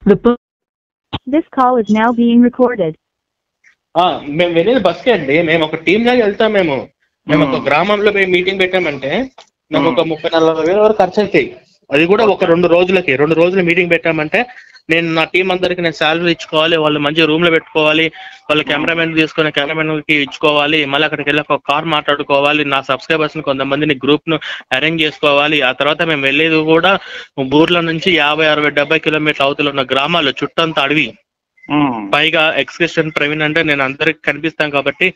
This call is now being recorded. మేము వెళ్ళేది బస్కే అండి. మేము ఒక టీమ్ లాగా వెళ్తాం. మేము ఒక గ్రామంలో పోయి మీటింగ్ పెట్టామంటే నాకు ఒక 30-40 వేల వరకు ఖర్చు అవుతాయి. అది కూడా ఒక 2 రోజులు మీటింగ్ పెట్టామంటే నేను నా టీం అందరికి నేను శాలరీ ఇచ్చుకోవాలి, వాళ్ళు మంచి రూమ్ లో పెట్టుకోవాలి, వాళ్ళు కెమెరామెన్ తీసుకుని కెమెరామెన్ కి ఇచ్చుకోవాలి, మళ్ళీ అక్కడికి వెళ్ళి ఒక కార్ మాట్లాడుకోవాలి, నా సబ్స్క్రైబర్స్ ని కొంతమందిని గ్రూప్ ను అరేంజ్ చేసుకోవాలి. ఆ తర్వాత మేము వెళ్ళేది కూడా ఊర్ల నుంచి 50-60-70 కిలోమీటర్ల అవతల ఉన్న గ్రామాలు, చుట్టంతా అడవి. పైగా ఎక్స్క్రిషన్ ప్రవీణ్ అంటే నేను అందరికి కనిపిస్తాను కాబట్టి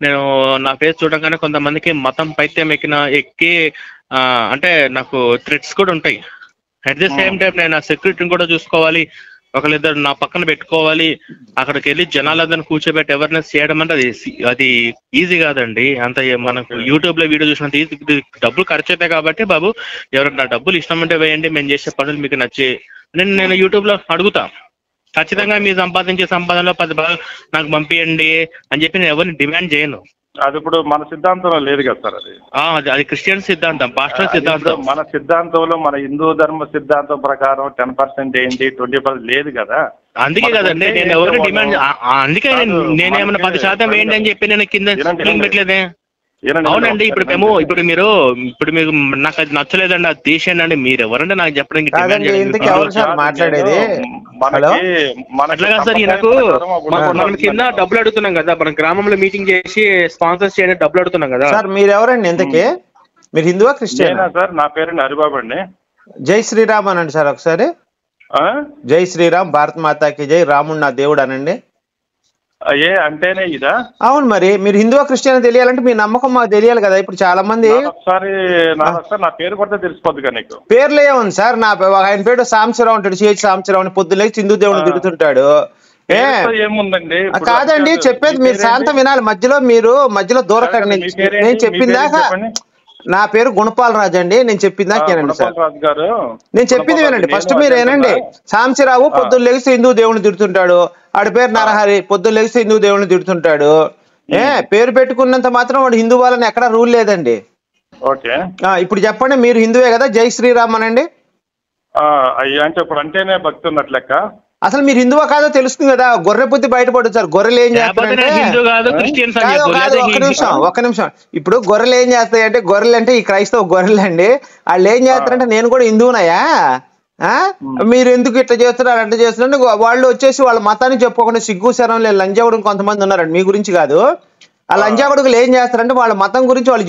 నేను నా ఫేస్ చూడగానే కొంతమందికి మతం పైత్యం ఎక్కి అంటే నాకు థ్రెట్స్ కూడా ఉంటాయి. అట్ ది సేమ్ టైం నేను ఆ సెక్యూరిటీని కూడా చూసుకోవాలి, ఒకరిద్దరు నా పక్కన పెట్టుకోవాలి, అక్కడికి వెళ్ళి జనాలందరినీ కూర్చోబెట్టి అవేర్నెస్ చేయడం అంటే అది ఈజీ కాదండి. అంత మనకు యూట్యూబ్ లో వీడియో చూసినంత ఈజీ. డబ్బులు ఖర్చు అవుతాయి కాబట్టి బాబు ఎవరైనా డబ్బులు ఇష్టం అంటే వేయండి, మేము చేసే పనులు మీకు నచ్చి నేను యూట్యూబ్ లో అడుగుతా. ఖచ్చితంగా మీరు సంపాదించే సంపాదనలో 10 భాగాలు నాకు పంపియండి అని చెప్పి నేను ఎవరిని డిమాండ్ చేయను. అది ఇప్పుడు మన సిద్ధాంతంలో లేదు కదా సార్. అది క్రిస్టియన్ సిద్ధాంతం, పాస్టర్ సిద్ధాంతం. మన సిద్ధాంతంలో, మన హిందూ ధర్మ సిద్ధాంతం ప్రకారం 10% ఏంటి, 20% లేదు కదా. అందుకే కదండి నేను ఎవరిని డిమాండ్, అందుకే నేనేమన్నా 10% ఏంటి అని చెప్పి నేను కింద పెట్టలేదే. అవునండి. ఇప్పుడు మీకు నాకు అది నచ్చలేదండి, అది తీసేయండి. మీరు ఎవరంటే నాకు చెప్పడానికి మాట్లాడేది అట్లాగా సార్. మనం కింద డబ్బులు అడుగుతున్నాం కదా, మనం గ్రామంలో మీటింగ్ చేసి స్పాన్సర్స్ చేయడానికి డబ్బులు అడుగుతున్నాం కదా. సార్ మీరు ఎవరండి ఇంతకీ? మీరు హిందువా క్రిస్టియనా? సార్ నా పేరు హరిబాబు అండి. జై శ్రీరామ్ అనండి సార్ ఒకసారి. జై శ్రీరామ్, భారత్ మాతాకి జై, రాముడు నా దేవుడు అనండి. అంటేనే ఇదా? అవును, మరి మీరు హిందువా క్రిస్టియన్ తెలియాలంటే మీ నమ్మకం మాకు తెలియాలి కదా. ఇప్పుడు చాలా మంది ఒకసారి నా పేరు కొడితే తెలిసిపోద్ది కదా నీకు. పేర్లు ఏముంది సార్? ఆయన పేరు సాంబశివరావు ఉంటాడు, సిహెచ్ సాంబశివరావు అని. పొద్దున్నే హిందూ దేవుడిని తిరుగుతుంటాడు. ఏముందండి కాదండి చెప్పేది, మీరు శాంతం వినాలి. మధ్యలో దూరకండి. నేను చెప్పిందాక నా పేరు గుణపాల్ రాజు అండి. నేను చెప్పిందాక వినండి సార్. నేను చెప్పింది వినండి ఫస్ట్, మీరు ఏనండి. సాంబశివరావు పొద్దున్న లెగిసి హిందూ దేవుడిని తిడుతుంటాడు. ఆడి పేరు నరహరి, పొద్దున్న లెగిసి హిందూ దేవుడిని తిడుతుంటాడు. పేరు పెట్టుకున్నంత మాత్రం వాడు హిందూ వాళ్ళని ఎక్కడా రూల్ లేదండి. ఇప్పుడు చెప్పండి, మీరు హిందువే కదా? జై శ్రీరామ్ అనండి. అంటేనే భక్తి ఉన్నట్లు లెక్క. అసలు మీరు హిందువా కాదో తెలుస్తుంది కదా. గొర్రె బుద్ధి బయటపడుతుంది సార్. గొర్రెలు ఏం చేస్తాయంటే, ఒక్క నిమిషం. ఇప్పుడు గొర్రెలు ఏం చేస్తాయంటే, గొర్రెలు అంటే ఈ క్రైస్తవ గొర్రెలు అండి. వాళ్ళు ఏం చేస్తారంటే, నేను కూడా హిందువునయా, మీరు ఎందుకు ఇట్లా చేస్తున్నారు అట్లా చేస్తున్నారు, వాళ్ళు వచ్చేసి వాళ్ళ మతాన్ని చెప్పుకోకుండా సిగ్గు శరం లేదు లంజాగుడు కొంతమంది ఉన్నారండి. మీ గురించి కాదు, ఆ లంజాగుడుకులు ఏం చేస్తారంటే వాళ్ళ మతం గురించి వాళ్ళు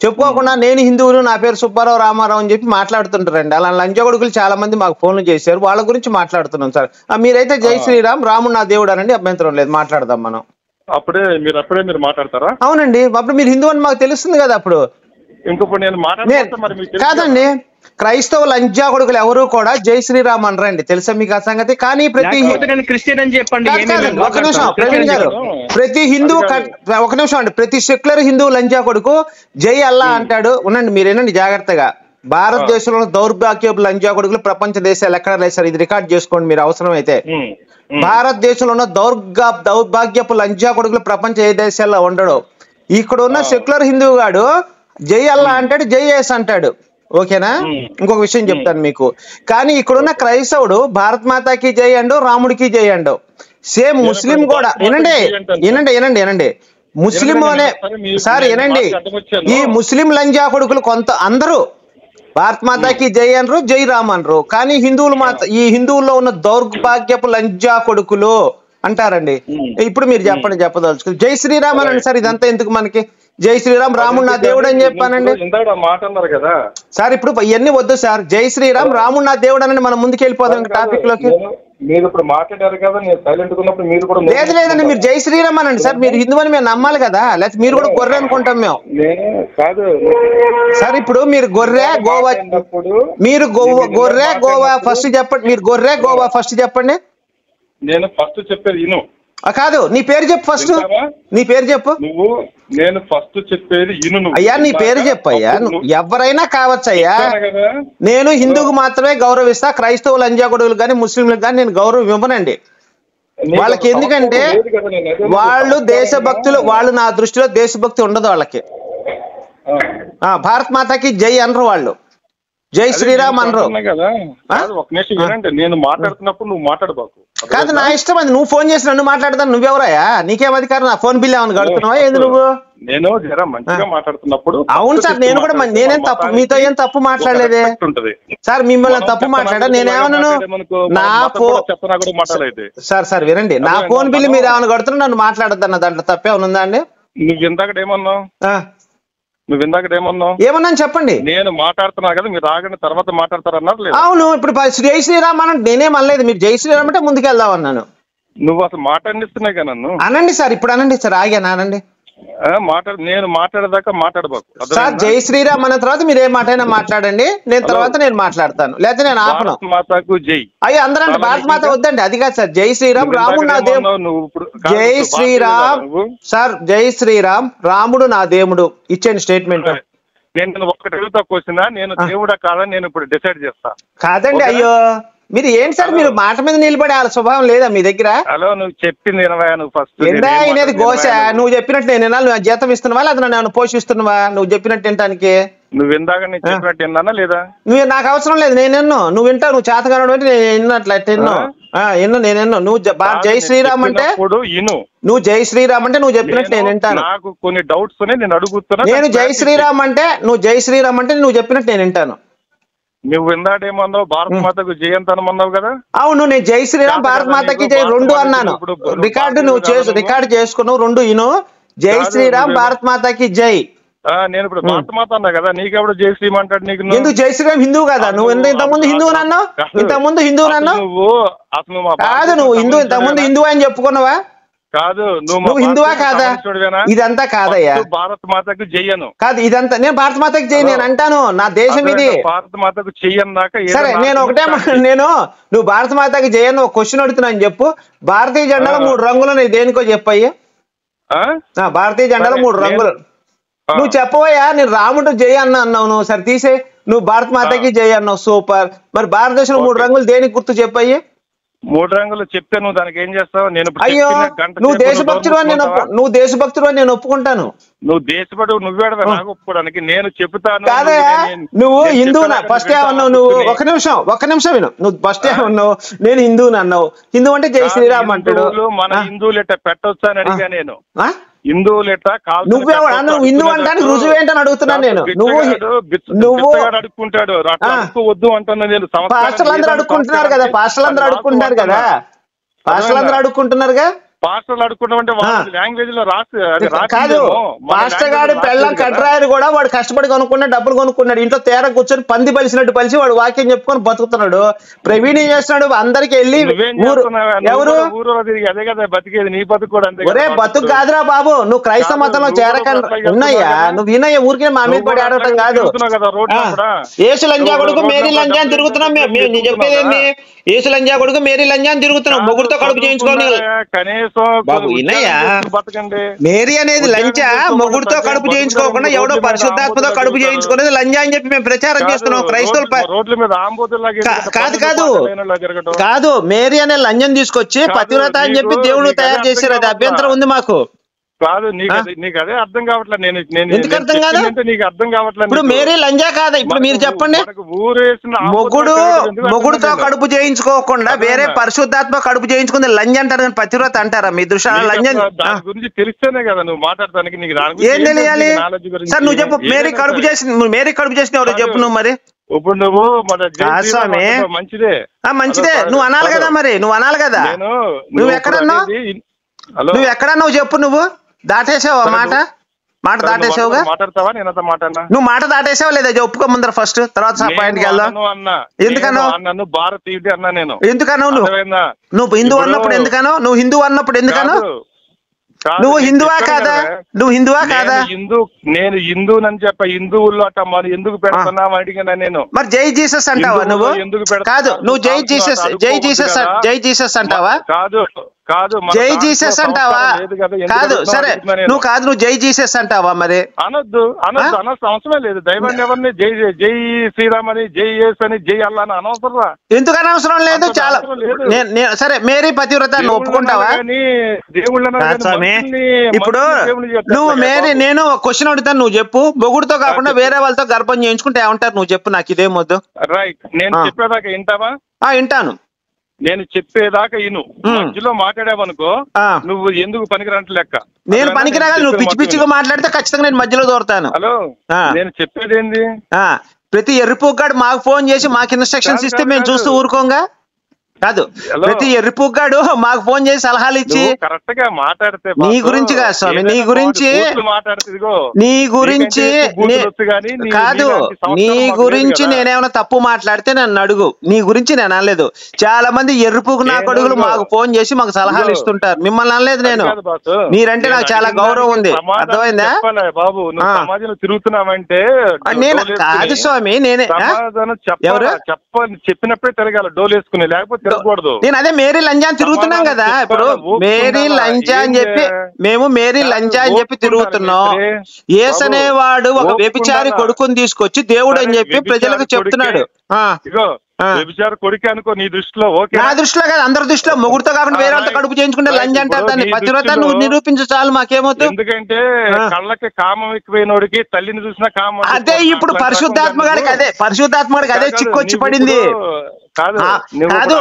చెప్పుకోకుండా నేను హిందువులు, నా పేరు సుబ్బారావు రామారావు అని చెప్పి మాట్లాడుతుంటారండి. అలా లంజగొడుకులు చాలా మంది మాకు ఫోన్లు చేశారు, వాళ్ళ గురించి మాట్లాడుతున్నాం సార్. మీరైతే జై శ్రీరామ్, రాముడు నా దేవుడు అనండి, అభ్యంతరం లేదు, మాట్లాడదాం మనం. అప్పుడే మీరు మాట్లాడతారా? అవునండి, అప్పుడు మీరు హిందువు అని మాకు తెలుస్తుంది కదా. అప్పుడు కాదండి, క్రైస్తవ లంజాగొడుకులు ఎవరు కూడా జై శ్రీరామ్ అనరండి, తెలుసా మీకు ఆ సంగతి? కానీ క్రిస్టియన్ అని చెప్పండి. ఒక నిమిషం ప్రవీణ్ గారు, ప్రతి హిందూ ఒక నిమిషం అండి, ప్రతి సెక్యులర్ హిందూ లంజా కొడుకు జై అల్లా అంటాడు. ఉండండి, మీరేనండి జాగ్రత్తగా. భారతదేశంలో దౌర్భాగ్యపు లంజా కొడుకులు ప్రపంచ దేశాలు ఎక్కడ లేదు సార్, ఇది రికార్డ్ చేసుకోండి మీరు అవసరం అయితే. భారతదేశంలో ఉన్న దౌర్భాగ్యపు లంజా కొడుకులు ప్రపంచ ఏ దేశాల్లో ఉండడు. ఇక్కడ ఉన్న సెక్యులర్ హిందూ గాడు జై అల్లా అంటాడు, జై యేసు అంటాడు. ఓకేనా? ఇంకొక విషయం చెప్తాను మీకు. కానీ ఇక్కడున్న క్రైస్తవుడు భారత్ మాతాకి జై అండు, రాముడికి జై అండు. సేమ్ ముస్లిం కూడా వినండి ముస్లిం అనే సార్ వినండి, ఈ ముస్లిం లంజా కొడుకులు అందరూ భారత్ మాతాకి జై అనరు, జై రామ్ అనరు. కానీ ఈ హిందువుల్లో ఉన్న దౌర్భాగ్యపు లంజా కొడుకులు అంటారండి. ఇప్పుడు మీరు చెప్పదలుచుకో జై శ్రీరామ్ అనండి సార్. ఇదంతా ఎందుకు మనకి? జై శ్రీరామ్, రాముడు నా దేవుడు అని చెప్పానండి సార్. ఇప్పుడు ఇవన్నీ వద్దు సార్. జై శ్రీరామ్, రాముడు నా దేవుడు అనండి, మనం ముందుకు వెళ్ళిపోదాం టాపిక్ లోకి. లేదండి, మీరు జై శ్రీరామ్ అనండి సార్. మీరు హిందూ అని మేము నమ్మాలి కదా, లేకపోతే మీరు కూడా గొర్రె అనుకుంటాం మేము సార్. ఇప్పుడు మీరు గొర్రె గోవా ఫస్ట్ చెప్పండి. మీరు గొర్రె గోవా ఫస్ట్ చెప్పండి. నేను ఫస్ట్ చెప్పేది కాదు, నీ పేరు చెప్పు ఫస్ట్. నీ పేరు చెప్పు. నేను ఫస్ట్ చెప్పేది అయ్యా, నీ పేరు చెప్పు అయ్యా. ఎవరైనా కావచ్చు అయ్యా. నేను హిందూకు మాత్రమే గౌరవిస్తా, క్రైస్తవ లంజాగొడుగులు కానీ ముస్లింలకు కానీ నేను గౌరవం ఇవ్వనండి. వాళ్ళకి ఎందుకంటే వాళ్ళు దేశభక్తులు, వాళ్ళు నా దృష్టిలో దేశభక్తి ఉండదు వాళ్ళకి. భారత్ మాతాకి జై అనరు వాళ్ళు. జై శ్రీరామ్ అనరు కదా. ఒక నిమిషం వినండి, నేను మాట్లాడుతున్నప్పుడు నువ్వు మాట్లాడబాకు. కాదు, నా ఇష్టం అది. నువ్వు ఫోన్ చేసి నన్ను మాట్లాడతాను, నువ్వెవరాయా? నీకేం అధికారం? నా ఫోన్ బిల్ ఏమన్నా కడుతున్నావా ఏంది నువ్వు? నేను జర మంచిగా మాట్లాడుతున్నప్పుడు. అవును సార్, నేను కూడా నేనేం తప్పు, మీతో ఏం తప్పు మాట్లాడలేదే సార్. మిమ్మల్ని తప్పు మాట్లాడా? నేనేమన్నాను? నా సార్ వినండి, నా ఫోన్ బిల్ మీరు ఏమైనా కడుతున్నా నన్ను మాట్లాడద్దన్న దాంట్లో తప్పే ఉందా అండి? నువ్వు ఇందాకడేమన్నావు? ఏమన్నా చెప్పండి. నేను మాట్లాడుతున్నా కదా, మీరు ఆగండి తర్వాత మాట్లాడతారన్నారు. అవును, ఇప్పుడు జై శ్రీరామ్ అన్న నేనేం అనలేదు. మీరు జై శ్రీరామ్ అంటే ముందుకెళ్దాం అన్నాను. నువ్వు అసలు మాట్లాడిస్తున్నాయి కదా నన్ను. అనండి సార్, ఇప్పుడు అనండి సార్, ఆగాను అనండి. నేను మాట్లాడేదాకా మాట్లాడబాకు సార్. జై శ్రీరామ్ అన్న తర్వాత మీరు ఏ మాట అయినా మాట్లాడండి, నేను తర్వాత నేను మాట్లాడతాను, లేకపోతే నేను ఆపను. మాతకు జై. అయ్యో అందరంటే భారత మాత వద్దండి, అది కాదు సార్. జై శ్రీరామ్, రాముడు నా దేవుడు. జై శ్రీరామ్ సార్, జై శ్రీరామ్, రాముడు నా దేవుడు. ఇచ్చేయండి స్టేట్మెంట్. నేను ఒక్కటి అడుగుతా క్వశ్చన్, నేను దేవుడా కాదని నేను ఇప్పుడు డిసైడ్ చేస్తా. కాదండి, అయ్యో మీరు ఏంటి సార్, మీరు మాట మీద నిలబడే వాళ్ళ స్వభావం లేదా మీ దగ్గర? హలో, నువ్వు చెప్పింది నువ్వు ఫస్ట్ వినేది గోస. నువ్వు చెప్పినట్టు నేను వినాలి. నువ్వు జీతం ఇస్తున్నావా లేదా నన్ను పోషిస్తున్నావా? నువ్వు చెప్పినట్టు వినటానికి. నువ్వు ఇందాక నేను చెప్పినట్టు విన్నానా లేదా? నువ్వు నాకు అవసరం లేదు, నేను ఎన్నో. నువ్వు వింటావు, నువ్వు చేతగాను అంటే నేను విన్నట్లు ఎన్నో నేను ఎన్నో. నువ్వు జై శ్రీరామ్ అంటే నువ్వు జై శ్రీరామ్ అంటే నువ్వు చెప్పినట్టు నేను వింటాను. నాకు కొన్ని డౌట్స్ నేను అడుగుతున్నా. నేను జై శ్రీరామ్ అంటే నువ్వు జై శ్రీరామ్ అంటే నువ్వు చెప్పినట్టు నేను వింటాను. నువ్వు ఇందాడేమన్నావు? భారత మాతకు జై అంత అనమన్నావు కదా. అవును, నేను జై శ్రీరామ్, భారత మాతకి జై రెండు అన్నాను. రికార్డు నువ్వు రికార్డు చేసుకున్నావు, రెండు ఇను. జై శ్రీరామ్, భారత మాతకి జై. నేను ఇప్పుడు భారత మాత అన్నా కదా, నీకెప్పుడు జై శ్రీరామ్ అంటాడు? నీకు ఎందుకు జై శ్రీరామ్ హిందువు కదా? నువ్వు ఇంతకుముందు హిందువు అన్నావు, ఇంతకుముందు హిందువు అన్నావు. కాదు, నువ్వు హిందూ ఇంతకుముందు హిందువు అని చెప్పుకున్నావా? కాదు, నువ్వు హిందువా కాదా? ఇదంతా కాదయ్యా. భారత మాతకు చెయ్యను కాదు, ఇదంతా నేను భారత మాతకి చెయ్యి నేను అంటాను. నా దేశం ఇది. భారత మాతకు చెయ్యన్నాక సరే, నేను ఒకటే నువ్వు భారత మాతకి చెయ్యను ఒక క్వశ్చన్ అడుగుతున్నా అని చెప్పు. భారతీయ జెండాలో 3 రంగులు నేను దేనికో చెప్పయ్యా. భారతీయ జెండాలో 3 రంగులు నువ్వు చెప్పవయ్యా. నేను రాముడు జై అన్నావు, నువ్వు సరే తీసే. నువ్వు భారత మాతకి జై అన్నావు, సూపర్. మరి భారతదేశంలో 3 రంగులు దేనికి గుర్తు చెప్పయ్యా? 3 రంగులు చెప్తే నువ్వు దానికి ఏం చేస్తావు? నేను అయ్యో, నువ్వు దేశభక్తుడు అని నేను ఒప్పుకుంటాను. నువ్వు దేశపడు నువ్వేడ నాకు ఒప్పుకోవడానికి నేను చెప్తాను. కాదయా, నువ్వు హిందువునా? ఫస్ట్ ఏమన్నావు నువ్వు? ఒక్క నిమిషం విను. నువ్వు ఫస్ట్ ఏమన్నావు? నేను హిందువుని అన్నావు. హిందూ అంటే జై శ్రీరామ్ అంటాడు. మన హిందువులు ఎట్ట పెట్టొచ్చు అని అడిగా నేను. హిందువులు ఎట్లా నువ్వు హిందూ అంటానికి రుజువు ఏంటని అడుగుతున్నాను నేను. నువ్వు అడుక్కుంటాడు, వద్దు అంటున్నా నేను. పాస్టర్లు అందరూ అడుక్కుంటున్నారు కదా, పాస్టర్లు అడుక్కుంటున్నారు కదా, పాస్టర్లు అడుక్కుంటున్నారుగా. పాస్టర్లు అడుక్కుంటామంటే లాంగ్వేజ్ లో కాదు. పాస్టర్ గారు పెళ్ళం కట్రాయరు కూడా వాడు కష్టపడి కొనుక్కున్నాడు, డబ్బులు కొనుక్కున్నాడు. ఇంట్లో తేర కూర్చొని పంది పలిసినట్టు పలిసి వాడు వాక్యం చెప్పుకొని బతుకుతున్నాడు. ప్రవీణ్ ఏం చేస్తున్నాడు? అందరికి వెళ్ళి ఎవరు అదే కదా బతికేది, నీ బతుకు కూడా అంతే. ఒరే బతుకు కాదురా బాబు, నువ్వు క్రైస్తవ మతంలో చేరకుండా ఉన్నాయా? నువ్వు వినయ్యా, ఊరికే మా మీద పడి ఆడటం కాదు. ఏసు లంజా కొడుకు మేరీ లంజా అని తిరుగుతున్నాం మేము. చెప్పేది ఏంటి? ఏసు లంజా కొడుకు మేరీ లంజా అని తిరుగుతున్నాం, మొగుడుతో కడుపు చేయించుకోని. బాబు వినయ్యా, మేరీ అనేది లంచా, మొగుడుతో కడుపు చేయించుకోకుండా ఎవడో పరిశుద్ధాత్మతో కడుపు చేయించుకునేది లంజా అని చెప్పి మేము ప్రచారం చేస్తున్నాం క్రైస్తవులు. కాదు, మేరీ అనే లంజం తీసుకొచ్చి పతివ్రత అని చెప్పి దేవుడు తయారు చేశారు. అది అభ్యంతరం ఉంది మాకు. కాదు, నీకు అదే అర్థం కావట్లేదు. ఎందుకు అర్థం కాదు? నీకు అర్థం కావట్లేదు. ఇప్పుడు మేరీ లంజా కాదా? ఇప్పుడు మీరు చెప్పండి. మొగుడుతో కడుపు చేయించుకోకుండా వేరే పరిశుద్ధాత్మ కడుపు చేయించుకుంది లంజ అంటారు, కానీ పతివ్రత అంటారా మీ దృష్టిలో? లంజం గురించి తెలిస్తేనే కదా నువ్వు మాట్లాడటానికి. నీకు ఏం తెలియాలి సార్? నువ్వు చెప్పు. మేరీ కడుపు చేసిన ఎవరో చెప్పు నువ్వు. మరి ఇప్పుడు నువ్వు మంచిదే మంచిదే నువ్వు అనాలి కదా. మరి నువ్వు అనాలి కదా. నువ్వు ఎక్కడన్నావు చెప్పు. నువ్వు దాటేసావు మాట దాటేసావుగా. మాట్లాడతావా? నేను నువ్వు మాట దాటేసావు లేదా ఒప్పుకో ముందర ఫస్ట్, తర్వాత పాయింట్కి వెళ్దాం. ఎందుకన్నావు? నన్ను భారతీయుడి అన్నా నేను. ఎందుకన్నావు? నువ్వు హిందూ అన్నప్పుడు ఎందుకన్నావు? నువ్వు హిందూ అన్నప్పుడు ఎందుకన్నావు? నువ్వు హిందువా కాదా? నువ్వు హిందువా కాదా? నేను హిందూనని చెప్ప. హిందువుల్లో అట్ట మరి ఎందుకు పెడుతున్నావు అడిగినా నేను. మరి జై జీసస్ అంటావా నువ్వు? కాదు, నువ్వు జై జీసస్ అంటావా? కాదు జై జీసస్ అంటావా? కాదు సరే, నువ్వు జై జీసస్ అంటావా? మరి అనొద్దు అవసరమే లేదు. దైవాన్ని ఎవరిని జై జై శ్రీరామ్ అని, జై యేసు అని, జై అల్లా అని అనవసరం. ఎందుకు అనవసరం లేదు? చాలా సరే, మేరీ పతివ్రత నువ్వు ఒప్పుకుంటావా? ఇప్పుడు నువ్వు మేరీ, నేను క్వశ్చన్ అడుగుతాను, నువ్వు చెప్పు. మొగుడుతో కాకుండా వేరే వాళ్ళతో గర్భం చేయించుకుంటే ఏమంటారు? నువ్వు చెప్పు, నాకు ఇదే మొద్దు. రైట్, నేను చెప్పేదాకా వింటావా? వింటాను. నేను చెప్పేదాకా ఇను. మధ్యలో మాట్లాడావనుకో నువ్వు ఎందుకు పనికిరంట లెక్క. నేను పనికిరాగా, నువ్వు పిచ్చి పిచ్చిగా మాట్లాడితే ఖచ్చితంగా నేను మధ్యలో దూరతాను. హలో, నేను చెప్పేది ఏంది? ప్రతి ఎర్రిపోగ్గాడు మాకు ఫోన్ చేసి మాకు ఇన్స్ట్రక్షన్స్ ఇస్తే మేము చూస్తూ ఊరుకోంగా. కాదు, ప్రతి ఎర్రిపుగ్గాడు మాకు ఫోన్ చేసి సలహాలు ఇచ్చి కరెక్ట్ గా మాట్లాడితే నీ గురించి కాదు స్వామి, నీ గురించి కాదు, నీ గురించి నేనేమైనా తప్పు మాట్లాడితే నన్ను అడుగు. నీ గురించి నేను అనలేదు. చాలా మంది ఎర్రిపుగు నా కొడుకులు మాకు ఫోన్ చేసి మాకు సలహాలు ఇస్తుంటారు. మిమ్మల్ని అనలేదు నేను. మీరంటే నాకు చాలా గౌరవం ఉంది, అర్థమైందా బాబు? సమాజంలో తిరుగుతున్నావంటే నేను కాదు స్వామి, నేనే ఎవరు చెప్పినప్పుడే తిరగాల, డోలు వేసుకుని, లేకపోతే నేను అదే మేరీ లంజా అని తిరుగుతున్నాం కదా. ఇప్పుడు మేరీ లంజా అని చెప్పి మేము మేరీ లంజా అని చెప్పి తిరుగుతున్నాం. యేసు అనేవాడు ఒక వ్యభిచారి కొడుకుని తీసుకొచ్చి దేవుడు అని చెప్పి ప్రజలకు చెప్తున్నాడు. వ్యభిచారి కొడుకు అనుకో నీ దృష్టిలో. నా దృష్టిలో కాదు, అందరి దృష్టిలో. మొగుడుతో కాకుండా వేరే వాళ్ళతో కడుపు చేయించుకుంటే లంజా అంటారు దాన్ని. పతివ్రత నువ్వు నిరూపించు చాలు, మాకేమవుతుంది. ఎందుకంటే కళ్ళకి కామం ఎక్కువైనోడికి తల్లిని చూసినా కామం. అదే ఇప్పుడు పరిశుద్ధాత్మగాడికి అదే చిక్కొచ్చి పడింది. కాదు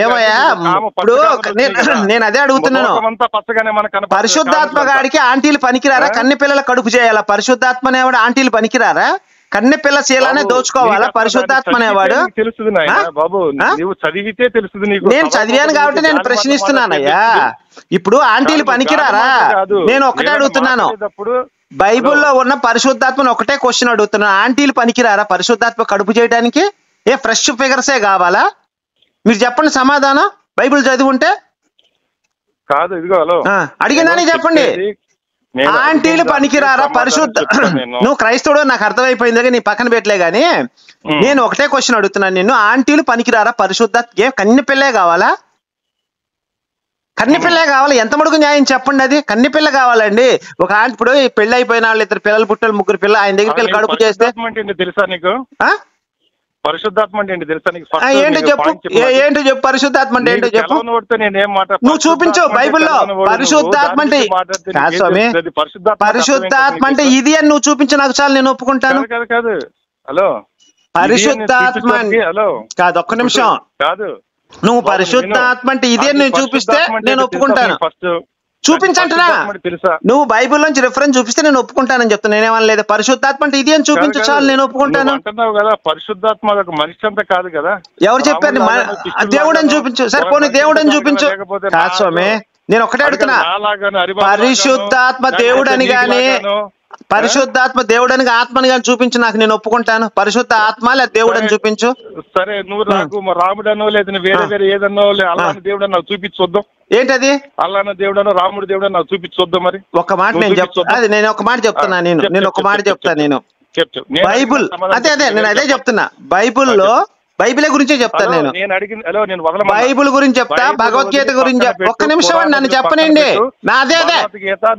ఏమయ్యా, ఇప్పుడు నేను అదే అడుగుతున్నాను. పరిశుద్ధాత్మ గాడికి ఆంటీలు పనికిరారా? కన్నె పిల్లల కడుపు చేయాలా? పరిశుద్ధాత్మ అనేవాడు ఆంటీలు పనికిరారా? కన్నె పిల్ల శీలానే దోచుకోవాలా పరిశుద్ధాత్మ అనేవాడు? తెలుస్తుంది బాబు, నువ్వు చదివితే తెలుస్తుంది నీకు. నేను చదివాను కాబట్టి నేను ప్రశ్నిస్తున్నానయ్యా. ఇప్పుడు ఆంటీలు పనికిరారా? నేను ఒకటే అడుగుతున్నాను. బైబుల్లో ఉన్న పరిశుద్ధాత్మను ఒకటే క్వశ్చన్ అడుగుతున్నాను. ఆంటీలు పనికిరారా పరిశుద్ధాత్మ కడుపు చేయడానికి? ఫ్రెష్ ఫిగర్సే కావాలా? మీరు చెప్పండి సమాధానం. బైబిల్ చదివి ఉంటే కాదు. ఇదిగో అడిగిందని చెప్పండి. ఆంటీలు పనికిరారా పరిశుద్ధ? నువ్వు క్రైస్తవుడు నాకు అర్థమైపోయింది, నీ పక్కన పెట్టలే గాని నేను ఒకటే క్వశ్చన్ అడుగుతున్నాను నిన్ను. ఆంటీలు పనికిరారా పరిశుద్ధ? కన్నె పిల్లే కావాలా? కన్నె పిల్లే కావాలి. ఎంత మడుగు న్యాయం చెప్పండి అది. కన్నె పిల్ల కావాలండి. ఒక ఆంటీ ఇప్పుడు పెళ్లి అయిపోయిన వాళ్ళు, 2 పిల్లలు పుట్టారు, 3 పిల్లలు, ఆయన దగ్గరికి వెళ్ళి కడుపు చేస్తే తెలుసా నీకు? పరిశుద్ధాత్మ అంటే ఏంటి తెలుసా నీకు? ఏంటో చెప్పు, ఏంటో చెప్పు. పరిశుద్ధాత్మ అంటే ఏంటో చెప్పు. నువ్వు చూపించు బైబిల్లో. పరిశుద్ధాత్మ అంటే కాదు స్వామి, పరిశుద్ధాత్మ అంటే ఇది అని నువ్వు చూపించు, నాకు చాలు, నేను ఒప్పుకుంటాను. కాదు హలో, పరిశుద్ధాత్మ కాదు, ఒక్క నిమిషం. కాదు, నువ్వు పరిశుద్ధాత్మ అంటే ఇది అని నేను చూపిస్తే నేను ఒప్పుకుంటాను. చూపించంటున్నా. నువ్వు బైబిల్ నుంచి రిఫరెన్స్ చూపిస్తే నేను ఒప్పుకుంటానని చెప్తాను. నేనేమనలేదు. పరిశుద్ధాత్మ అంటే ఇది అని చూపించు చాలు, నేను ఒప్పుకుంటాను. పరిశుద్ధాత్మ మనిషి అంతా కాదు కదా. ఎవరు చెప్పారు? దేవుడు అని చూపించు. సరే పోనీ దేవుడు అని చూపించు. కాదు స్వామి, నేను ఒకటే అడుగుతున్నా. పరిశుద్ధాత్మ దేవుడు అని గాని, పరిశుద్ధాత్మ దేవుడని ఆత్మని కానీ చూపించు, నాకు నేను ఒప్పుకుంటాను. పరిశుద్ధ ఆత్మ లేదా దేవుడు అని చూపించు. సరే, నువ్వు నాకు రాముడనో లేదా వేరే ఏదన్నో అల్లాని దేవుడు నాకు చూపించొద్దాం. ఏంటది? అల్లాన దేవుడనో రాముడు దేవుడని నాకు చూపించొద్దాం. మరి ఒక మాట నేను చెప్తాను. అది నేను ఒక మాట చెప్తున్నా. నేను ఒక మాట చెప్తాను. నేను బైబుల్ అదే నేను అదే చెప్తున్నా. బైబుల్లో బైబిలే గురించే చెప్తాను నేను. బైబుల్ గురించి చెప్తా, భగవద్గీత గురించి. ఒక్క నిమిషం అండి, నన్ను చెప్పనండి. అదే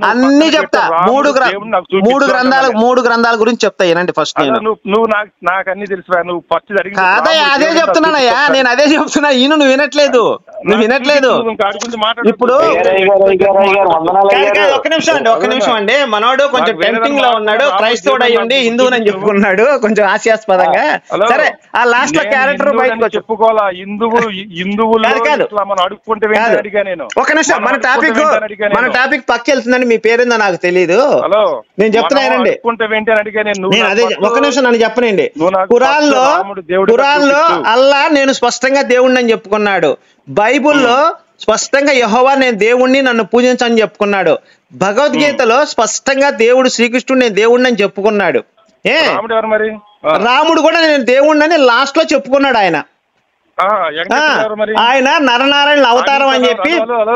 అన్ని చెప్తా. 3 గ్రంథాల గురించి చెప్తా. ఏనండి ఫస్ట్ నువ్వు నాకు అన్ని తెలుసు. నువ్వు ఫస్ట్ కాదయ్యా, అదే చెప్తున్నానయ్యా. నేను అదే చెప్తున్నా. నువ్వు వినట్లేదు. ఇప్పుడు ఒక్క నిమిషం అండి. మనోడు కొంచెం టెంప్టింగ్ లో ఉన్నాడు. క్రైస్తవుడు అయ్యుండి హిందువుని అని చెప్పుకున్నాడు కొంచెం హాస్యాస్పదంగా. సరే, ఆ లాస్ట్ లో క్యారెక్టర్ బయటకు చెప్పుకోవాలా? హిందువులు మనం అడుక్కుంటే ఒక నిమిషం, మన టాపిక్ పక్క వెళ్తుందని. మీ పేరుందో నాకు తెలియదు. నేను చెప్తున్నానండి. అదే ఒక నిమిషం నన్ను చెప్పనండి. ఖురాన్లో అల్లా నేను స్పష్టంగా దేవుణ్ణి అని చెప్పుకున్నాడు. బైబుల్లో స్పష్టంగా యెహోవా నేను దేవుణ్ణి, నన్ను పూజించని చెప్పుకున్నాడు. భగవద్గీతలో స్పష్టంగా దేవుడు శ్రీకృష్ణుడు నేను దేవుణ్ణి అని చెప్పుకున్నాడు. రాముడు కూడా నేను దేవుణ్ణి అని లాస్ట్ లో చెప్పుకున్నాడు ఆయన. ఆయన నరనారాయణుల అవతారం అని చెప్పి,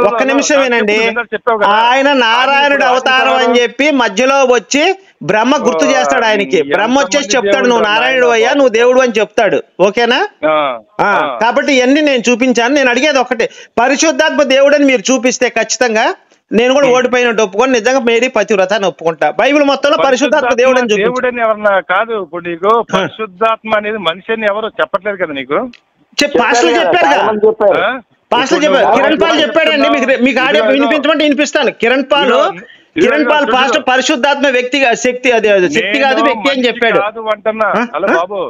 ఒక్క నిమిషం వినండి, ఆయన నారాయణుడు అవతారం అని చెప్పి మధ్యలో వచ్చి బ్రహ్మ గుర్తు చేస్తాడు ఆయనకి. బ్రహ్మ వచ్చేసి చెప్తాడు నువ్వు నారాయణుడు అయ్యా, నువ్వు దేవుడు అని చెప్తాడు. ఓకేనా? కాబట్టి ఇవన్నీ నేను చూపించాను. నేను అడిగేది ఒకటే, పరిశుద్ధాత్మ దేవుడు అని మీరు చూపిస్తే ఖచ్చితంగా నేను కూడా ఓడిపోయినట్టు ఒప్పుకొని నిజంగా మేరీ పతివ్రత అని ఒప్పుకుంటా. బైబిల్ మొత్తంలో పరిశుద్ధాత్మ దేవుడు అని దేవుడని ఎవరన్నా కాదు. ఇప్పుడు నీకు పరిశుద్ధాత్మ అనేది మనిషి అని ఎవరు చెప్పట్లేదు కదా నీకు. పాస్టర్ చెప్పారు, పాస్టర్ చెప్పారు, కిరణ్ పాల్ చెప్పాడండి. మీకు ఆడియో వినిపించమంటే వినిపిస్తాను. కిరణ్ పాల్ పాస్టర్ పరిశుద్ధాత్మ వ్యక్తిగా శక్తి, అది శక్తి కాదు వ్యక్తి అని చెప్పాడు. అంటున్నా హలో బాబు,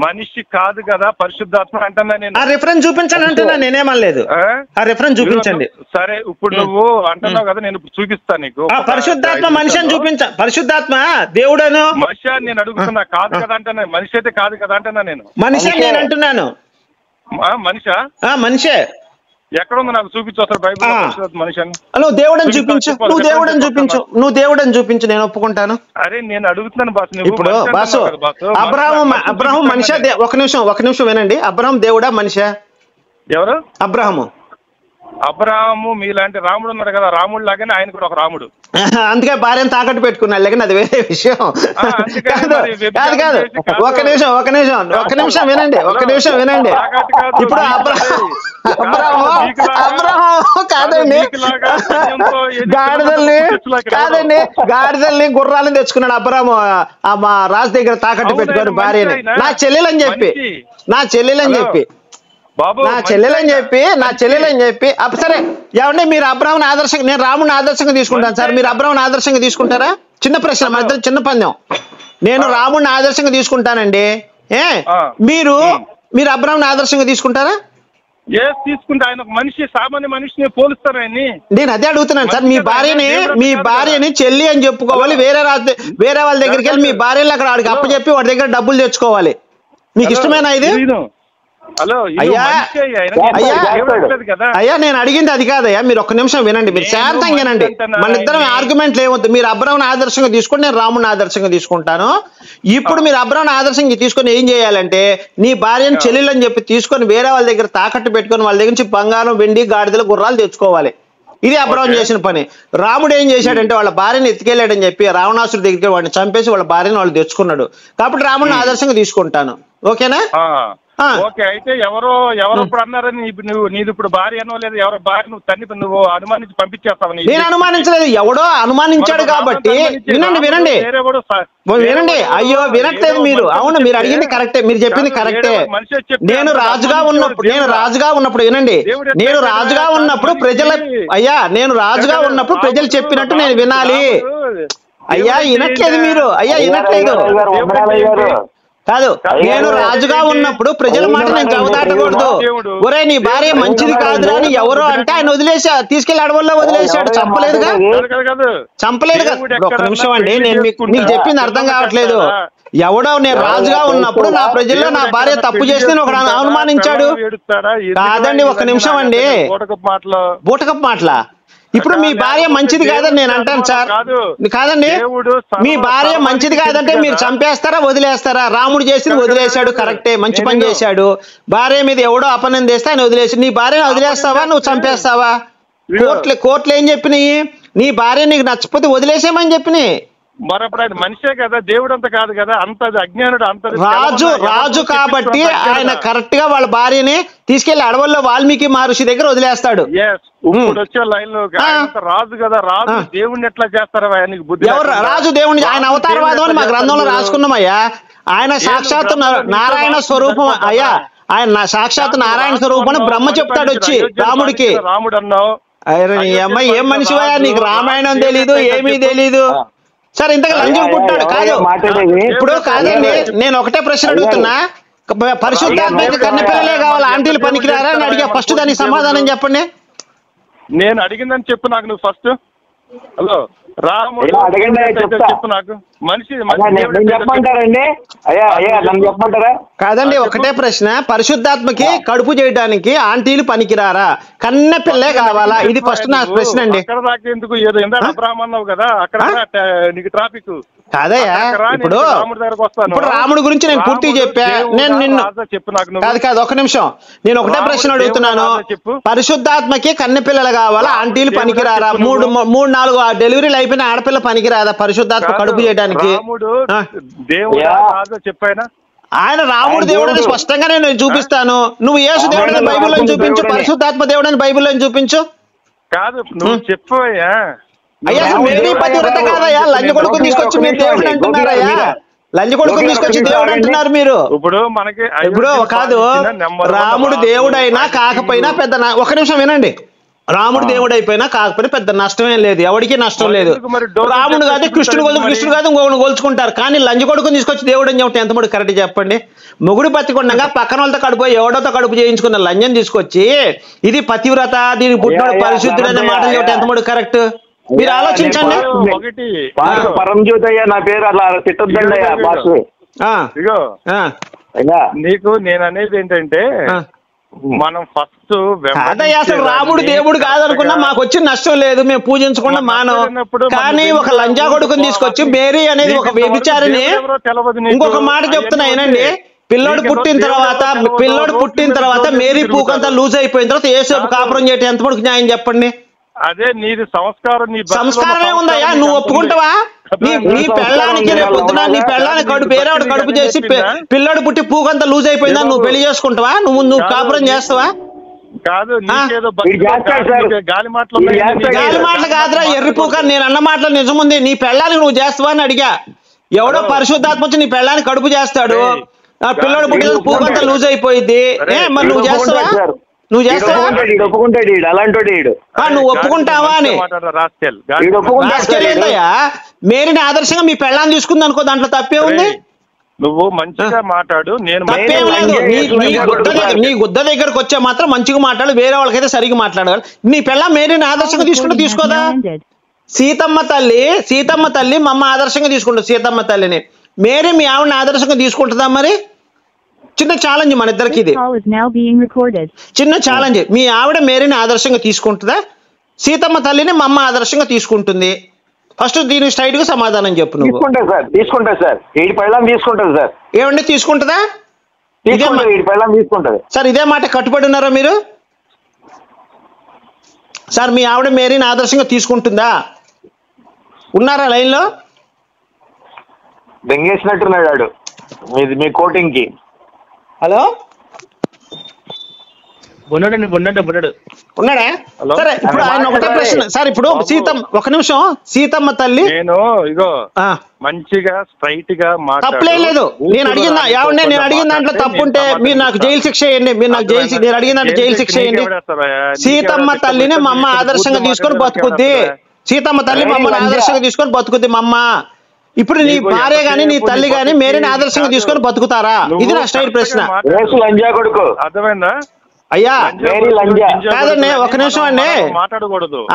మనిషి కాదు కదా పరిశుద్ధాత్మ అంటున్నా నేను. ఆ రిఫరెన్స్ చూపించండి అంటున్నా, నేనేమనలేదు. ఆ రిఫరెన్స్ చూపించండి. సరే ఇప్పుడు నువ్వు అంటున్నావు కదా, నేను ఇప్పుడు చూపిస్తాను నీకు. పరిశుద్ధాత్మ మనిషి అని చూపించ, పరిశుద్ధాత్మ దేవుడను మనిషి అని నేను అడుగుతున్నా. కాదు కదా అంటున్నా, మనిషి అయితే కాదు కదా అంటున్నా నేను. మనిషి అని నేను అంటున్నాను. మనిషా? మనిషే. ఎక్కడ ఉంది నాకు చూపించు అసలు బైబిల్ మనిషి అని. నువ్వు దేవుడని చూపించు, నువ్వు దేవుడని చూపించు, నువ్వు దేవుడని చూపించు, నేను ఒప్పుకుంటాను. అరే నేను అడుగుతున్నాను బాసు. ఇప్పుడు బాసు, అబ్రహాం మనిషా? ఒక నిమిషం వినండి. అబ్రహాం దేవుడా మనిషా? ఎవరు? అబ్రహాము మీలాంటి రాముడు ఉన్నాడు కదా, రాముడు లాగానే ఆయన కూడా ఒక రాముడు. అందుకే భార్యను తాకట్టు పెట్టుకున్నాడు, లేకపోతే అది వేరే విషయం. కాదు ఒక నిమిషం వినండి. ఇప్పుడు అబ్రహాం కాదండి, గాడిదల్ని గుర్రాలను తెచ్చుకున్నాడు అబ్రహాము. మా రాజు దగ్గర తాకట్టు పెట్టుకుని భార్యని, నా చెల్లెలని చెప్పి సరే ఏమంటే మీరు అబ్రహాం ఆదర్శంగా, నేను రాముడిని ఆదర్శంగా తీసుకుంటాను సార్, మీరు అబ్రహాం ఆదర్శంగా తీసుకుంటారా? చిన్న ప్రశ్న, మా ఇద్దరు చిన్న పందెం. నేను రాముడిని ఆదర్శంగా తీసుకుంటానండి, మీరు అబ్రహాం ఆదర్శంగా తీసుకుంటారా? తీసుకుంటే ఆయన ఒక మనిషి, సామాన్య మనిషిని పోలుస్తారు ఆయన్ని. నేను అదే అడుగుతున్నాను సార్. మీ భార్యని చెల్లి అని చెప్పుకోవాలి, వేరే వాళ్ళ దగ్గరికి వెళ్ళి మీ భార్యలు అక్కడ వాడికి అప్పచెప్పి వాడి దగ్గర డబ్బులు తెచ్చుకోవాలి. మీకు ఇష్టమేనా ఇది? అయ్యా నేను అడిగింది అది కాదయ్యా, మీరు ఒక్క నిమిషం వినండి, మీరు శాంతంగా వినండి. మన ఇద్దరం ఆర్గ్యుమెంట్లు ఏమొద్దు. మీరు అబ్రహాం ఆదర్శంగా తీసుకుని నేను రాముడిని ఆదర్శంగా తీసుకుంటాను. ఇప్పుడు మీరు అబ్రహాం ఆదర్శంగా తీసుకొని ఏం చేయాలంటే, నీ భార్యను చెల్లెలు అని చెప్పి తీసుకొని వేరే వాళ్ళ దగ్గర తాకట్టు పెట్టుకొని వాళ్ళ దగ్గర నుంచి బంగారం, వెండి, గాడిదలు, గుర్రాలు తెచ్చుకోవాలి. ఇది అబ్రహాం చేసిన పని. రాముడు ఏం చేశాడంటే వాళ్ళ భార్యను ఎత్తుకెళ్ళాడని చెప్పి రావణాసుడి దగ్గరికి వాడిని చంపేసి వాళ్ళ భార్యను వాళ్ళు తెచ్చుకున్నాడు. కాబట్టి రాముడిని ఆదర్శంగా తీసుకుంటాను. ఓకేనా? ఓకే. అయితే ఎవరో ఇప్పుడు అన్నారని నీది ఇప్పుడు భార్య అనో లేదు, ఎవరో భార్య నువ్వు తన్ని నువ్వు అనుమానించి పంపించేస్తావు. నేను అనుమానించలేదు, ఎవడో అనుమానించాడు కాబట్టి. వినండి. అయ్యో వినట్లేదు మీరు. అవును, మీరు అడిగింది కరెక్టే, మీరు చెప్పింది కరెక్టే. నేను రాజుగా ఉన్నప్పుడు వినండి, నేను రాజుగా ఉన్నప్పుడు ప్రజలు చెప్పినట్టు నేను వినాలి. అయ్యా వినట్లేదు మీరు, వినట్లేదు కాదు. నేను రాజుగా ఉన్నప్పుడు ప్రజల మాట నేను చవదాటకూడదు. ఒరే నీ భార్య మంచిది కాదురా అని ఎవరో అంటే ఆయన తీసుకెళ్లి అడవుల్లో వదిలేశాడు. చంపలేదుగా. ఒక్క నిమిషం అండి, నేను మీకు చెప్పింది అర్థం కావట్లేదు. ఎవడో నేను రాజుగా ఉన్నప్పుడు నా ప్రజల్లో నా భార్య తప్పు చేస్తే ఒక అనుమానించాడు. కాదండి ఒక్క నిమిషం అండి, బూటకపు మాటలా? ఇప్పుడు మీ భార్య మంచిది కాదని నేను అంటాను సార్. కాదండి, మీ భార్య మంచిది కాదంటే మీరు చంపేస్తారా వదిలేస్తారా? రాముడు చేసి వదిలేశాడు, కరెక్టే, మంచి పని చేశాడు. భార్య మీద ఎవడో అపనందం చేస్తే ఆయన వదిలేసాడు. నీ భార్యను వదిలేస్తావా, నువ్వు చంపేస్తావా? కోర్టులు ఏం చెప్పినాయి? నీ భార్య నీకు నచ్చకపోతే వదిలేసేమని చెప్పినాయి. మరప్పుడు ఆయన మనిషే కదా, దేవుడు అంత కాదు కదా, అంత అజ్ఞానుడు, అంత రాజు కాబట్టి ఆయన కరెక్ట్ గా వాళ్ళ భార్యని తీసుకెళ్లి అడవుల్లో వాల్మీకి మహర్షి దగ్గర వదిలేస్తాడు. ఇప్పుడు వచ్చే లైన్ లో రాజు కదా, రాజు దేవుడిని ఎట్లా చేస్తారా? ఎవరు రాజు? దేవుడిని ఆయన అవతారవాదం అని మా గ్రంథంలో రాసుకున్నామయ్యా. ఆయన సాక్షాత్ నారాయణ స్వరూపం అయ్యా. ఆయన సాక్షాత్ నారాయణ స్వరూపం అని బ్రహ్మ చెప్తాడు వచ్చి రాముడికి. రాముడు అన్నావు, అమ్మాయి ఏం మనిషివా, నీకు రామాయణం తెలీదు, ఏమీ తెలీదు. సరే ఇంతగా లంజం పుట్టాడు కాదు. ఇప్పుడు కాదండి, నేను ఒకటే ప్రశ్న అడుగుతున్నా, పరిశుద్ధాత్మకి కన్నెపిల్లలే కావాలి, ఆంటీలు పనికిరారా అని అడిగా. ఫస్ట్ దానికి సమాధానం చెప్పండి. నేను అడిగిందని చెప్పు నాకు నువ్వు ఫస్ట్. హలో రాముడు చెప్పు నాకు. మనిషి చెప్పమంటారండి? అయ్యా నన్ను చెప్పమంటారా? కాదండి, ఒకటే ప్రశ్న. పరిశుద్ధాత్మకి కడుపు చేయడానికి ఆంటీలు పనికిరారా, కన్న పిల్లే కావాలా? ఇది ఫస్ట్ నా ప్రశ్న అండి. అక్కడ దాకా ఎందుకు? ఏదో ఇందా అబ్రాహ్మణ్ అన్నావు కదా, అక్కడ నీకు ట్రాఫిక్ కాదయ్యా. ఇప్పుడు రాముడి గురించి నేను పూర్తిగా చెప్పా. నేను నిన్ను కాదు ఒక నిమిషం, నేను ఒకటే ప్రశ్న అడుగుతున్నాను. పరిశుద్ధాత్మకి కన్నె పిల్లలు కావాలా, ఆంటీలు పనికిరారా? మూడు నాలుగు డెలివరీలు అయిపోయిన ఆడపిల్ల పనికిరాదా పరిశుద్ధాత్మ కడుపు చేయడానికి? చెప్పానా? ఆయన రాముడు దేవుడు అని స్పష్టంగా నేను చూపిస్తాను. నువ్వు యేసు దేవుడని బైబిల్లో చూపించు, పరిశుద్ధాత్మ దేవుడని బైబిల్లో చూపించు. కాదు నువ్వు చెప్పవయ్యా. అయ్యా మేరీ పతివ్రత కాదయ్యా, లంజ కొడుకుని తీసుకొచ్చి మీరు దేవుడు అంటున్నారయ్యా. లంజ కొడుకుని తీసుకొచ్చి దేవుడు అంటున్నారు మీరు. ఇప్పుడు కాదు, రాముడు దేవుడైనా కాకపోయినా పెద్ద ఒక నిమిషం వినండి. రాముడు దేవుడు అయిపోయినా కాకపోయినా పెద్ద నష్టమేం లేదు, ఎవరికి నష్టం లేదు. రాముడు కాదు కృష్ణుడు కాదు ఇంకొకటి గోల్చుకుంటారు. కానీ లంజ కొడుకుని తీసుకొచ్చి దేవుడు అని చెప్పి ఎంతమంది కరెక్ట్ చెప్పండి? మొగుడు పతికొండగా పక్కన వాళ్ళతో కడుపు ఎవడోతో కడుపు చేయించుకున్న లంజని తీసుకొచ్చి ఇది పతివ్రత, దీనికి పుట్టినోడు పరిశుద్ధుడు అనే మాటలు చెప్పి ఎంతమంది కరెక్ట్? మీరు ఆలోచించండి. పరంజ్యోతి అయ్యా నా పేరు, అలా తిట్టొద్దండి అయ్యా బాసు. నీకు నేను అనేది ఏంటంటే మనం ఫస్ట్ అసలు రాముడు దేవుడు కాదనుకున్నా మాకు వచ్చి నష్టం లేదు, మేము పూజించకుండా మానవ. కానీ ఒక లంజా కొడుకుని తీసుకొచ్చి మేరీ అనేది ఒక వ్యభిచారిని, ఇంకొక మాట చెప్తున్నా ఏనండి, పిల్లోడు పుట్టిన తర్వాత మేరీ పూకంతా లూజ్ అయిపోయిన తర్వాత యేసు కాపురం చేయటం ఎంతవరకు న్యాయం చెప్పండి? అదే నీది సంస్కారమే ఉందయ్యా. నువ్వు ఒప్పుకుంటావా? నీ పెళ్ళానికి రేపొద్దున నీ పెళ్ళానికి కడుపు వేరేవాడు కడుపు చేసి పిల్లోడు పుట్టి పూకంతా లూజ్ అయిపోయిందా, నువ్వు పెళ్లి చేసుకుంటావా? నువ్వు కాపురం చేస్తావా? కాదు గాలి మాటలు కాదురా ఎర్రి పూక. నేను అన్న మాటలు నిజముంది. నీ పెళ్ళానికి నువ్వు చేస్తావా అని అడిగా. ఎవడో పరిశుద్ధాత్మ వచ్చి నీ పెళ్ళానికి కడుపు చేస్తాడు, పిల్లోడు పుట్టిన పూకంతా లూజ్ అయిపోయింది, మరి నువ్వు చేస్తావా? నువ్వు చేస్తావా? నువ్వు ఒప్పుకుంటావా అని? మేరీని ఆదర్శంగా మీ పెళ్ళాన్ని తీసుకుంది అనుకో, దాంట్లో తప్పే ఉంది. నువ్వు మంచిగా మాట్లాడు, నేను తప్పేం లేదు. నీ గుద్ద దగ్గరకు వచ్చే మాత్రం మంచిగా మాట్లాడు, వేరే వాళ్ళకైతే సరిగ్గా మాట్లాడగలరు. నీ పెళ్ళ మేరీని ఆదర్శంగా తీసుకుంటూ తీసుకోదా? సీతమ్మ తల్లి మా అమ్మ ఆదర్శంగా తీసుకుంటుంది సీతమ్మ తల్లిని. మేరీ మీ ఆవిడని ఆదర్శంగా తీసుకుంటుందా? మరి చిన్న ఛాలెంజ్ మన ఇద్దరికి, ఇది చిన్న ఛాలెంజ్. మీ ఆవిడ మేరీని ఆదర్శంగా తీసుకుంటుందా? సీతమ్మ తల్లిని మా అమ్మ ఆదర్శంగా తీసుకుంటుంది. ఫస్ట్ దీనికి స్ట్రైట్ గా సమాధానం చెప్పు. నువ్వు తీసుకుంటా సార్, తీసుకుంటా సార్. ఏమండి తీసుకుంటుందా? తీసుకుంటది సార్. ఇదే మాట కట్టుబడి ఉన్నారా మీరు? సార్ మీ ఆవిడ మేరీని ఆదర్శంగా తీసుకుంటుందా? ఉన్నారా లైన్ లో? దెంగేసినట్టున్నాడు మీ కోటింగ్ కి. హలో ఉన్నాడా? సరే ఇప్పుడు ఆయన ఒకటే ప్రశ్న సార్. ఇప్పుడు ఒక నిమిషం, సీతమ్మ తల్లి మంచిగా స్ట్రైట్ గా తప్పలేదు. నేను అడిగిన దాంట్లో తప్పుంటే మీరు నాకు జైలు శిక్ష వేయండి. నేను అడిగిన దాంట్లో జైలు శిక్ష వేయండి. సీతమ్మ తల్లిని మా అమ్మ ఆదర్శంగా తీసుకొని బతుకుద్ది. సీతమ్మ తల్లి మా అమ్మని ఆదర్శంగా తీసుకొని బతుకుద్ది మా అమ్మ. ఇప్పుడు నీ భార్య గాని నీ తల్లి గాని మేరీని ఆదర్శంగా తీసుకొని బతుకుతారా? ఇది నా స్ట్రైట్ ప్రశ్న. అర్థమైందా అయ్యా? కాదండి ఒక నిమిషం అండి,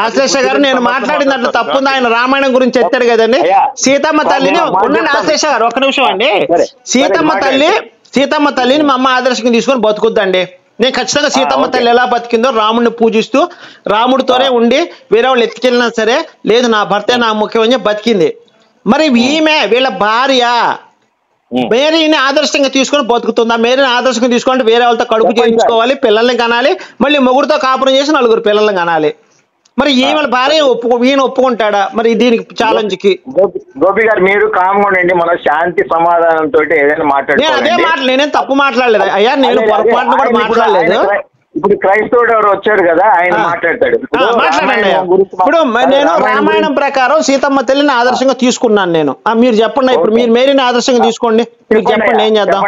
ఆశ్లేష గారు నేను మాట్లాడిన దాంట్లో తప్పుంది. ఆయన రామాయణం గురించి ఎత్తాడు కదండి. సీతమ్మ తల్లిని ఉండండి ఆశ్లేష గారు ఒక నిమిషం అండి. సీతమ్మ తల్లిని మా అమ్మ ఆదర్శంగా తీసుకొని బతుకుద్దండి. నేను ఖచ్చితంగా సీతమ్మ తల్లి ఎలా బతికిందో రాముడిని పూజిస్తూ రాముడితోనే ఉండి వేరే వాళ్ళు ఎత్తుకెళ్ళినా సరే లేదు నా భర్తే నా ముఖ్యమని బతికింది. మరి ఈమె వీళ్ళ భార్య మేరీని ఆదర్శంగా తీసుకొని బతుకుతుందా? మేరీని ఆదర్శంగా తీసుకుంటే వేరే వాళ్ళతో కడుపు చేయించుకోవాలి, పిల్లల్ని కనాలి, మళ్ళీ మొగుడుతో కాపురం చేసి 4 పిల్లల్ని కనాలి. మరి ఈమె భార్య ఈయన ఒప్పుకుంటాడా? మరి దీనికి ఛాలెంజ్ కి గోపి గారు మీరు కామ్గా ఉండండి, మన శాంతి సమాధానంతో ఏదైనా మాట్లాడు. నేనేం తప్పు మాట్లాడలేదు అయ్యా, నేను పొరపాటున కూడా మాట్లాడలేదు. ఇప్పుడు క్రైస్తవుడు ఎవరు వచ్చాడు కదా, ఆయన మాట్లాడతాడు. మాట్లాడండి. ఇప్పుడు నేను రామాయణం ప్రకారం సీతమ్మ తల్లిని ఆదర్శంగా తీసుకున్నాను నేను. మీరు చెప్పండి. ఇప్పుడు మీరు మేరీని ఆదర్శంగా తీసుకోండి, మీరు చెప్పండి ఏం చేద్దాం.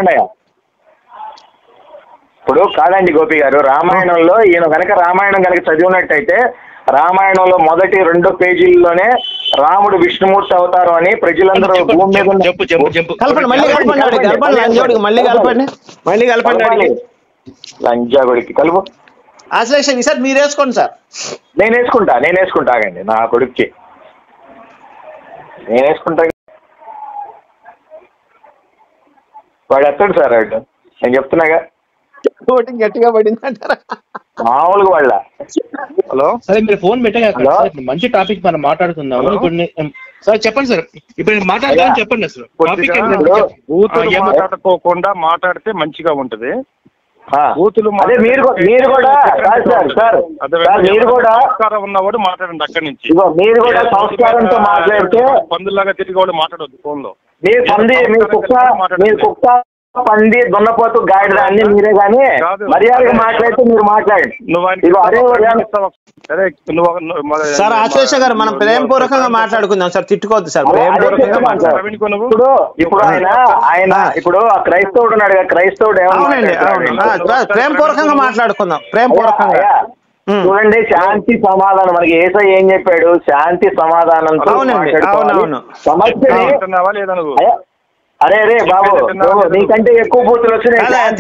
ఇప్పుడు కాదండి గోపి గారు, రామాయణంలో ఈయన రామాయణం కనుక చదివినట్టయితే రామాయణంలో మొదటి 2 పేజీల్లోనే రాముడు విష్ణుమూర్తి అవతారం అని ప్రజలందరూ భూమి మీద కలపండి. మళ్ళీ కలపండి. లంజాగుడికి కలుపు. ఆశ్లేష సార్ మీరు వేసుకోండి సార్. నేను వేసుకుంటా ఆగండి, నా కొడుక్కి నేను వేసుకుంటా. వాడు ఎత్తాడు సార్ వాడు, నేను చెప్తున్నాగా. ఓటింగ్ గట్టిగా పడింది అంటారా? మామూలుగా వాళ్ళ. హలో సరే మీరు ఫోన్ పెట్టాక మంచి టాపిక్ మనం మాట్లాడుకుందాము. ఇప్పుడు సార్ చెప్పండి సార్, ఇప్పుడు నేను మాట్లాడతాను, చెప్పండి అసలు టాపిక్ బూతులు మాట్లాడుకోకుండా మాట్లాడితే మంచిగా ఉంటది. బూతులు అదే మీరు కూడా సార్ మీరు కూడా సంస్కారం ఉన్నవాడు మాట్లాడండి అక్కడి నుంచి. మీరు కూడా సంస్కారంతో మాట్లాడితే పందులాగా తిరిగి వాడు మాట్లాడొద్దు ఫోన్ లో. మీరు కుక్క పంది దున్నపోతు గాడిద అన్ని మీరే కానీ మర్యాదగా మాట్లాడితే మీరు మాట్లాడండి. సార్ ఆశ్లేష గారు మనం ప్రేమపూర్వకంగా మాట్లాడుకుందాం సార్, తిట్టుకోవద్దు సార్, ప్రేమపూర్వకంగా. ఇప్పుడు ఆయన ఇప్పుడు ఆ క్రైస్తవుడు ఉన్నాడు, క్రైస్తవుడు ప్రేమపూర్వకంగా మాట్లాడుకుందాం, ప్రేమపూర్వకంగా. చూడండి, శాంతి సమాధానం మనకి యేసయ్య ఏం చెప్పాడు? శాంతి సమాధానంతో సమస్యని. అరే బాబు, నీకంటే ఎక్కువ బూతులు వచ్చినాయి.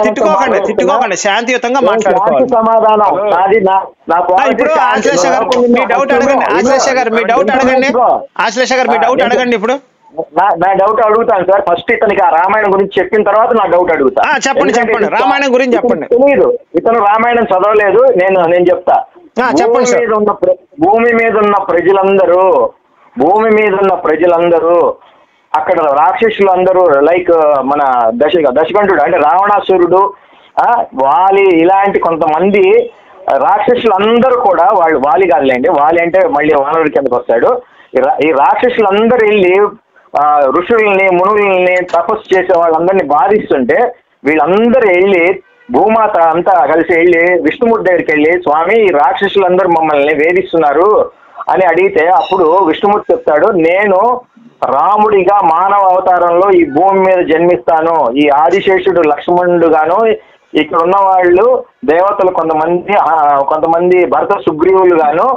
తిట్టుకోకండి, శాంతియుతంగా మాట్లాడుకోవాలి. సమాధానం నాది. ఇప్పుడు ఆశ్లేష గారు మీ డౌట్ అడగండి. ఆశ్లేష గారు మీ డౌట్ అడగండి. ఆశ్లేష గారు మీ డౌట్ అడగండి. ఇప్పుడు నా డౌట్ అడుగుతాను సార్. ఫస్ట్ ఇతనికి ఆ రామాయణం గురించి చెప్పిన తర్వాత నా డౌట్ అడుగుతా. చెప్పండి రామాయణం గురించి చెప్పండి. తెలియదు, ఇతను రామాయణం చదవలేదు. నేను చెప్తా. చెప్పండి. భూమి మీద ఉన్న ప్రజలందరూ అక్కడ రాక్షసులు అందరూ లైక్ మన దశకంఠుడు అంటే రావణాసురుడు, వాలి, ఇలాంటి కొంతమంది రాక్షసులు అందరూ కూడా, వాళ్ళు వాలి కాదులేండి, వాలి అంటే మళ్ళీ వానరుడి కిందకు వస్తాడు. ఈ రాక్షసులందరూ వెళ్ళి ఋషుల్ని మునుల్ని తపస్సు చేసే వాళ్ళందరినీ బాధిస్తుంటే వీళ్ళందరూ వెళ్ళి భూమాత అంతా కలిసి వెళ్ళి విష్ణుమూర్తి దగ్గరికి వెళ్ళి, స్వామి ఈ రాక్షసులందరూ మమ్మల్ని వేధిస్తున్నారు అని అడిగితే అప్పుడు విష్ణుమూర్తి చెప్తాడు, నేను రాముడిగా మానవ అవతారంలో ఈ భూమి మీద జన్మిస్తాను. ఈ ఆదిశేషుడు లక్ష్మణుడు గాను, ఇక్కడ ఉన్న వాళ్ళు దేవతలు కొంతమంది భరత సుగ్రీవులు గాను,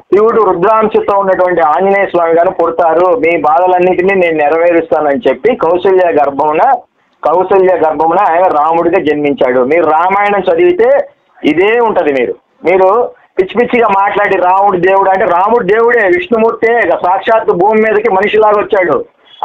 శివుడు రుద్రాంశతో ఉన్నటువంటి ఆంజనేయ స్వామి గాను పుడతారు. మీ బాధలన్నింటినీ నేను నెరవేరుస్తానని చెప్పి కౌసల్య గర్భమున ఆయన రాముడిగా జన్మించాడు. మీరు రామాయణం చదివితే ఇదే ఉంటది. మీరు పిచ్చి పిచ్చిగా మాట్లాడి రాముడు దేవుడు అంటే రాముడు దేవుడే, విష్ణుమూర్తే సాక్షాత్తు భూమి మీదకి మనిషిలాగా వచ్చాడు.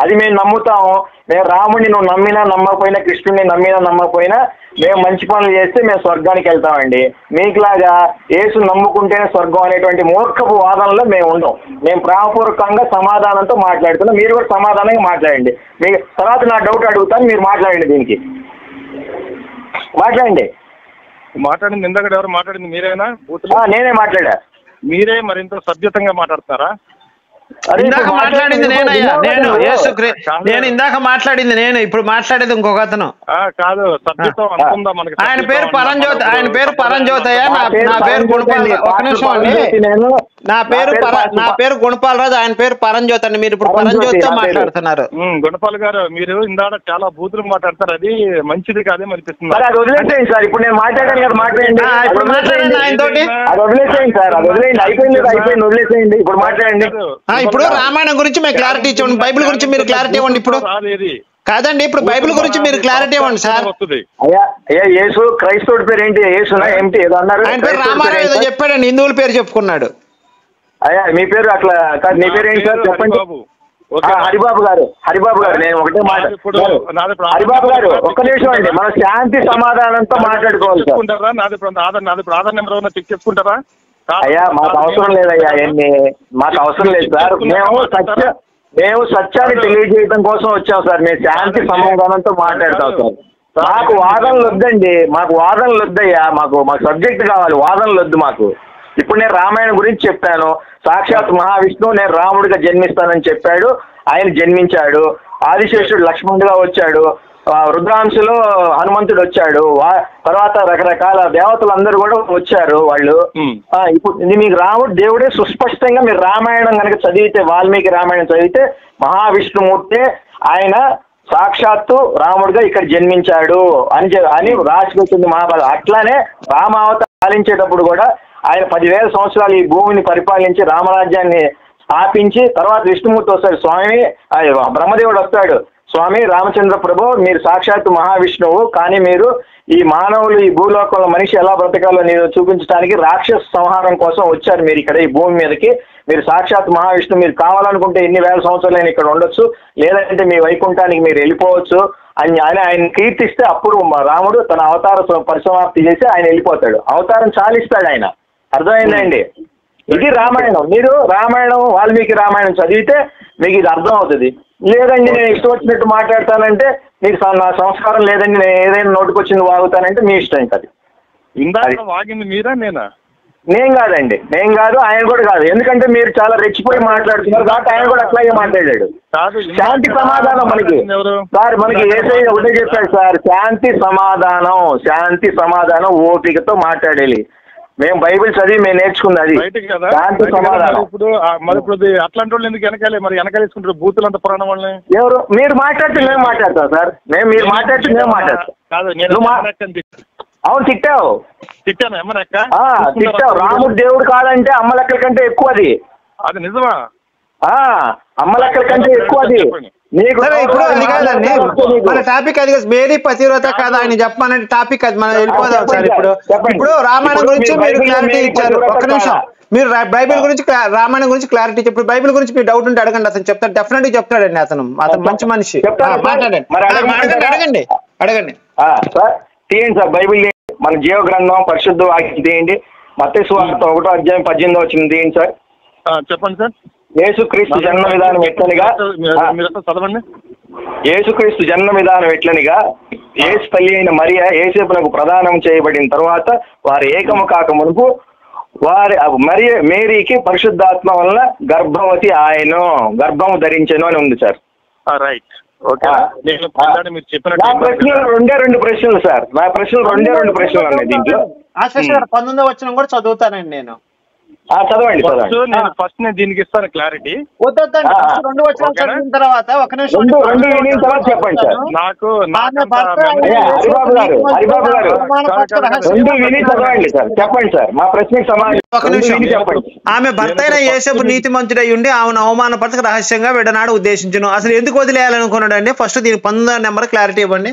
అది మేము నమ్ముతాము. మేము రాముడిని నువ్వు నమ్మినా నమ్మకపోయినా, కృష్ణుడిని నమ్మినా నమ్మకపోయినా మేము మంచి పనులు చేస్తే మేము స్వర్గానికి వెళ్తామండి. మీకులాగా యేసు నమ్ముకుంటేనే స్వర్గం అనేటువంటి మూర్ఖపు వాదనలో మేము ఉండం. మేము ప్రేమపూర్వకంగా సమాధానంతో మాట్లాడుతున్నాం. మీరు కూడా సమాధానంగా మాట్లాడండి. మీ తర్వాత నా డౌట్ అడుగుతాను, మీరు మాట్లాడండి. దీనికి మాట్లాడండి. మాట్లాడింది ఇందాక ఎవరు మాట్లాడింది? మీరేనా? నేనే మాట్లాడా. మీరే మరింత సభ్యతంగా మాట్లాడతారా? ఇందాక మాట్లాడింది నేను ఇందాక మాట్లాడింది నేను, ఇప్పుడు మాట్లాడేది ఇంకొక అతను. కాదు, సభ్యత్వం అనుకుందాం. మనకి ఆయన పేరు పరంజ్యోతయ్య, నా పేరు గుణపాల. ఒక నిమిషం అండి, నా పేరు గుణపాలరాజు, ఆయన పేరు పరంజ్యోతి అండి. మీరు ఇప్పుడు పరంజ్యోతితో మాట్లాడుతున్నారు. గుణపాల్ గారు, మీరు ఇందాక చాలా బూతులు మాట్లాడతారు, అది మంచిది కాదేమో అనిపిస్తుంది. వదిలేసేయండి సార్, ఇప్పుడు నేను మాట్లాడాను కదా, మాట్లాడండి. ఇప్పుడు మాట్లాడండి ఆయనతోటి. అది వదిలేసేయండి సార్, అది వదిలేయండి. అయిపోయింది, వదిలేసేయండి. ఇప్పుడు మాట్లాడండి. ఇప్పుడు రామాయణం గురించి మేము క్లారిటీ ఇవ్వండి, బైబిల్ గురించి మీరు క్లారిటీ ఇవ్వండి. ఇప్పుడు కాదండి, ఇప్పుడు బైబిల్ గురించి మీరు క్లారిటీ ఇవ్వండి సార్. అయ్యా యేసు క్రైస్తవుడి పేరు ఏంటి? యేసునా ఏమిటి ఏదో అన్నారు? ఆయన పేరు రామారావు ఏదో చెప్పాడండి, హిందువుల పేరు చెప్పుకున్నాడు. అయ్యా మీ పేరు అట్లా కాదు, మీ పేరు ఏంటి సార్ చెప్పండి. హరిబాబు గారు నేను ఒకటే మాట. హరిబాబు గారు ఒక్క నిమిషం అండి, మనం శాంతి సమాధానంతో మాట్లాడుకోవాలి సార్. చెప్పుకుంటారా? అయ్యా మాకు అవసరం లేదయ్యా, మాకు అవసరం లేదు సార్. మేము సత్యాన్ని తెలియజేయడం కోసం వచ్చాం సార్. మేము శాంతి సమాధానంతో మాట్లాడతాం సార్. మాకు వాదనలు వద్దండి, వద్దయ్యా. మాకు సబ్జెక్ట్ కావాలి, వాదనలు వద్దు మాకు. ఇప్పుడు నేను రామాయణం గురించి చెప్పాను. సాక్షాత్ మహావిష్ణువు నేను రాముడిగా జన్మిస్తానని చెప్పాడు, ఆయన జన్మించాడు. ఆదిశేషుడు లక్ష్మణుడిగా వచ్చాడు, రుద్రాంశలో హనుమంతుడు వచ్చాడు, తర్వాత రకరకాల దేవతలందరూ కూడా వచ్చారు వాళ్ళు. ఇప్పుడు మీకు రాముడు దేవుడే సుస్పష్టంగా మీరు రామాయణం కనుక చదివితే, వాల్మీకి రామాయణం చదివితే మహావిష్ణుమూర్తే ఆయన సాక్షాత్తు రాముడిగా ఇక్కడ జన్మించాడు అని రాసిపెట్టింది మహాభారతం. అట్లానే రామావతారం పాలించేటప్పుడు కూడా ఆయన 10,000 సంవత్సరాలు ఈ భూమిని పరిపాలించి రామరాజ్యాన్ని స్థాపించి తర్వాత విష్ణుమూర్తి వస్తాడు, స్వామి బ్రహ్మదేవుడు వస్తాడు, స్వామి రామచంద్ర ప్రభు మీరు సాక్షాత్తు మహావిష్ణువు, కానీ మీరు ఈ మానవులు ఈ భూలోకంలో మనిషి ఎలా బ్రతకాలో నేను చూపించడానికి రాక్షస సంహారం కోసం వచ్చారు మీరు ఇక్కడ ఈ భూమి మీదకి. మీరు సాక్షాత్ మహావిష్ణు, మీరు కావాలనుకుంటే ఎన్ని వేల సంవత్సరాలైనా ఇక్కడ ఉండొచ్చు, లేదంటే మీ వైకుంఠానికి మీరు వెళ్ళిపోవచ్చు అని ఆయన కీర్తిస్తే అప్పుడు రాముడు తన అవతార పరిసమాప్తి చేసి ఆయన వెళ్ళిపోతాడు, అవతారం చాలిస్తాడు ఆయన. అర్థమైందండి? ఇది రామాయణం. మీరు రామాయణం, వాల్మీకి రామాయణం చదివితే మీకు ఇది అర్థం అవుతుంది. లేదండి నేను ఇష్టం వచ్చినట్టు మాట్లాడతానంటే, మీకు నా సంస్కారం లేదండి, నేను ఏదైనా నోటుకొచ్చింది వాగుతానంటే మీ ఇష్టం. ఇంకా ఇందాక వాగింది మీరా నేనా? నేను కాదండి, నేను కాదు, ఆయన కూడా కాదు. ఎందుకంటే మీరు చాలా రెచ్చిపోయి మాట్లాడుతున్నారు కాబట్టి ఆయన కూడా అట్లాగే మాట్లాడాడు. శాంతి సమాధానం మనకి సార్, మనకి ఏసై ఒకటే చెప్పాడు సార్, శాంతి సమాధానం ఓపికతో మాట్లాడాలి. మేము బైబిల్ చదివి మేము నేర్చుకుంది అది శాంతి సమాధానం. ఇప్పుడు మరి ఇప్పుడు అట్లాంటి వాళ్ళు ఎందుకు వెనకాలే మరి వెనకాలేసుకుంటారు బూతులు అంత పురాణం వాళ్ళని? ఎవరు? మీరు మాట్లాడితే మేము మాట్లాడతాం సార్, మీరు మాట్లాడితే మేము మాట్లాడతాం. అవును తిట్టావు, తిట్టాను ఎమ్మరెక్క తిట్టావు. రాముడు దేవుడు కాదంటే అమ్మ లెక్కల కంటే ఎక్కువ అది. అది నిజమా? అమ్మ లెక్కల కంటే ఎక్కువ అది. ఇప్పుడు అది కాదండి మన టాపిక్, అది మేరీ పతివ్రత కాదు ఆయన చెప్పానంటే టాపిక్ అది. మనం వెళ్ళిపోదాం సార్. ఇప్పుడు రామాయణం గురించి మీరు క్లారిటీ ఇచ్చారు. ఒక్క నిమిషం, మీరు బైబిల్ గురించి రామాయణం గురించి క్లారిటీ చెప్పి బైబిల్ గురించి మీరు డౌట్ ఉంటే అడగండి, అతను చెప్తాడు, డెఫినెట్గా చెప్తాడండి. అతను మంచి మనిషి. అడగండి తీయండి సార్, బైబిల్ మన జీవ గ్రంథం పరిశుద్ధ వాక్యం తీయండి. మత్తయి సువార్త 1వ అధ్యాయం 18వ వచనం తీయండి సార్. చెప్పండి సార్. యేసుక్రీస్తు జన్మ విధానం ఎట్లనిగా, యేసుక్రీస్తు జన్మ విధానం ఎట్లనిగా యేసు తల్లి అయిన మరియ యేసేపునకు ప్రదానం చేయబడిన తర్వాత వారు ఏకము కాక మునుపు మేరీకి పరిశుద్ధాత్మ వలన గర్భవతి ఆయను, గర్భము ధరించెను అని ఉంది సార్. Right, okay. మీరు చెప్పిన ప్రశ్నలు రెండు ప్రశ్నలు సార్, నా ప్రశ్నలు రెండు ప్రశ్నలు ఉన్నాయి దీంట్లో. 19వ వచనం కూడా చదువుతానండి నేను. చదవండి. నేను ఫస్ట్ నేను దీనికి ఇస్తాను క్లారిటీ. రెండు వచనాలు చదివిన తర్వాత ఒక నిమిషం చెప్పండి సార్. నాకు చదవండి సార్, చెప్పండి సార్. మా ప్రశ్నకి సమాధానం ఒక నిమిషం చెప్పండి. ఆమె భర్త అయిన యేసేపు నీతిమంతుడై ఉండి ఆమెను అవమానపరచక రహస్యంగా విడనాడు ఉద్దేశించును. అసలు ఎందుకు వదిలేయాలనుకున్నాడు అండి? ఫస్ట్ దీనికి 19వ నెంబర్ క్లారిటీ ఇవ్వండి.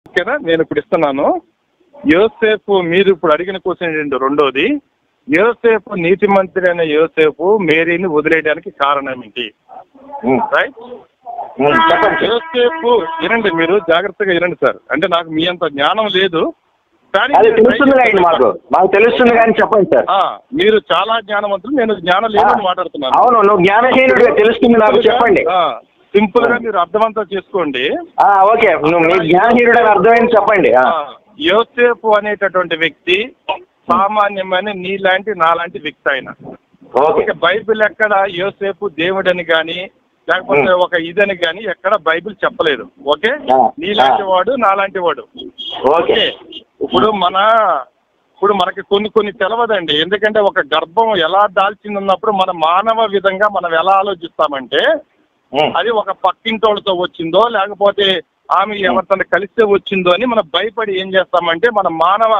ఓకేనా, నేను ఇప్పుడు ఇస్తున్నాను. యోసేపు, మీరు ఇప్పుడు అడిగిన క్వశ్చన్ ఏంటంటే రెండోది, యోసేపు నీతిమంతుడు అయిన యోసేపు మేరీని వదిలేయడానికి కారణం ఏంటి? రైట్, యోసేపు వినండి, మీరు జాగ్రత్తగా వినండి సార్. అంటే నాకు మీ అంత జ్ఞానం లేదు కానీ మాకు తెలుస్తుంది కానీ చెప్పండి సార్. మీరు చాలా జ్ఞానవంతులు, నేను జ్ఞానం లేదని మాట్లాడుతున్నాను. అవును, నువ్వు జ్ఞానహీనుడిగా తెలుస్తుంది నాకు, చెప్పండి. సింపుల్ గా మీరు అర్థవంతం చేసుకోండి. ఓకే, నువ్వు జ్ఞానహీనుడు అని అర్థమైంది చెప్పండి. యోసేపు అనేటటువంటి వ్యక్తి సామాన్యమైన నీలాంటి నాలాంటి వ్యక్తి ఆయన. ఓకే, బైబిల్ ఎక్కడ యోసేపు దేవుడని గాని లేకపోతే ఒక ఇదని గాని ఎక్కడ బైబిల్ చెప్పలేదు. ఓకే, నీలాంటి వాడు నాలాంటి వాడు. ఓకే, ఇప్పుడు మనకి కొన్ని తెలవదండి. ఎందుకంటే ఒక గర్భం ఎలా దాల్చిందన్నప్పుడు మన మానవ విధంగా మనం ఎలా ఆలోచిస్తామంటే అది ఒక పక్కింటోళ్ళతో వచ్చిందో లేకపోతే ఆమె ఎవరితో కలిస్తే వచ్చిందో అని మనం భయపడి ఏం చేస్తామంటే మన మానవ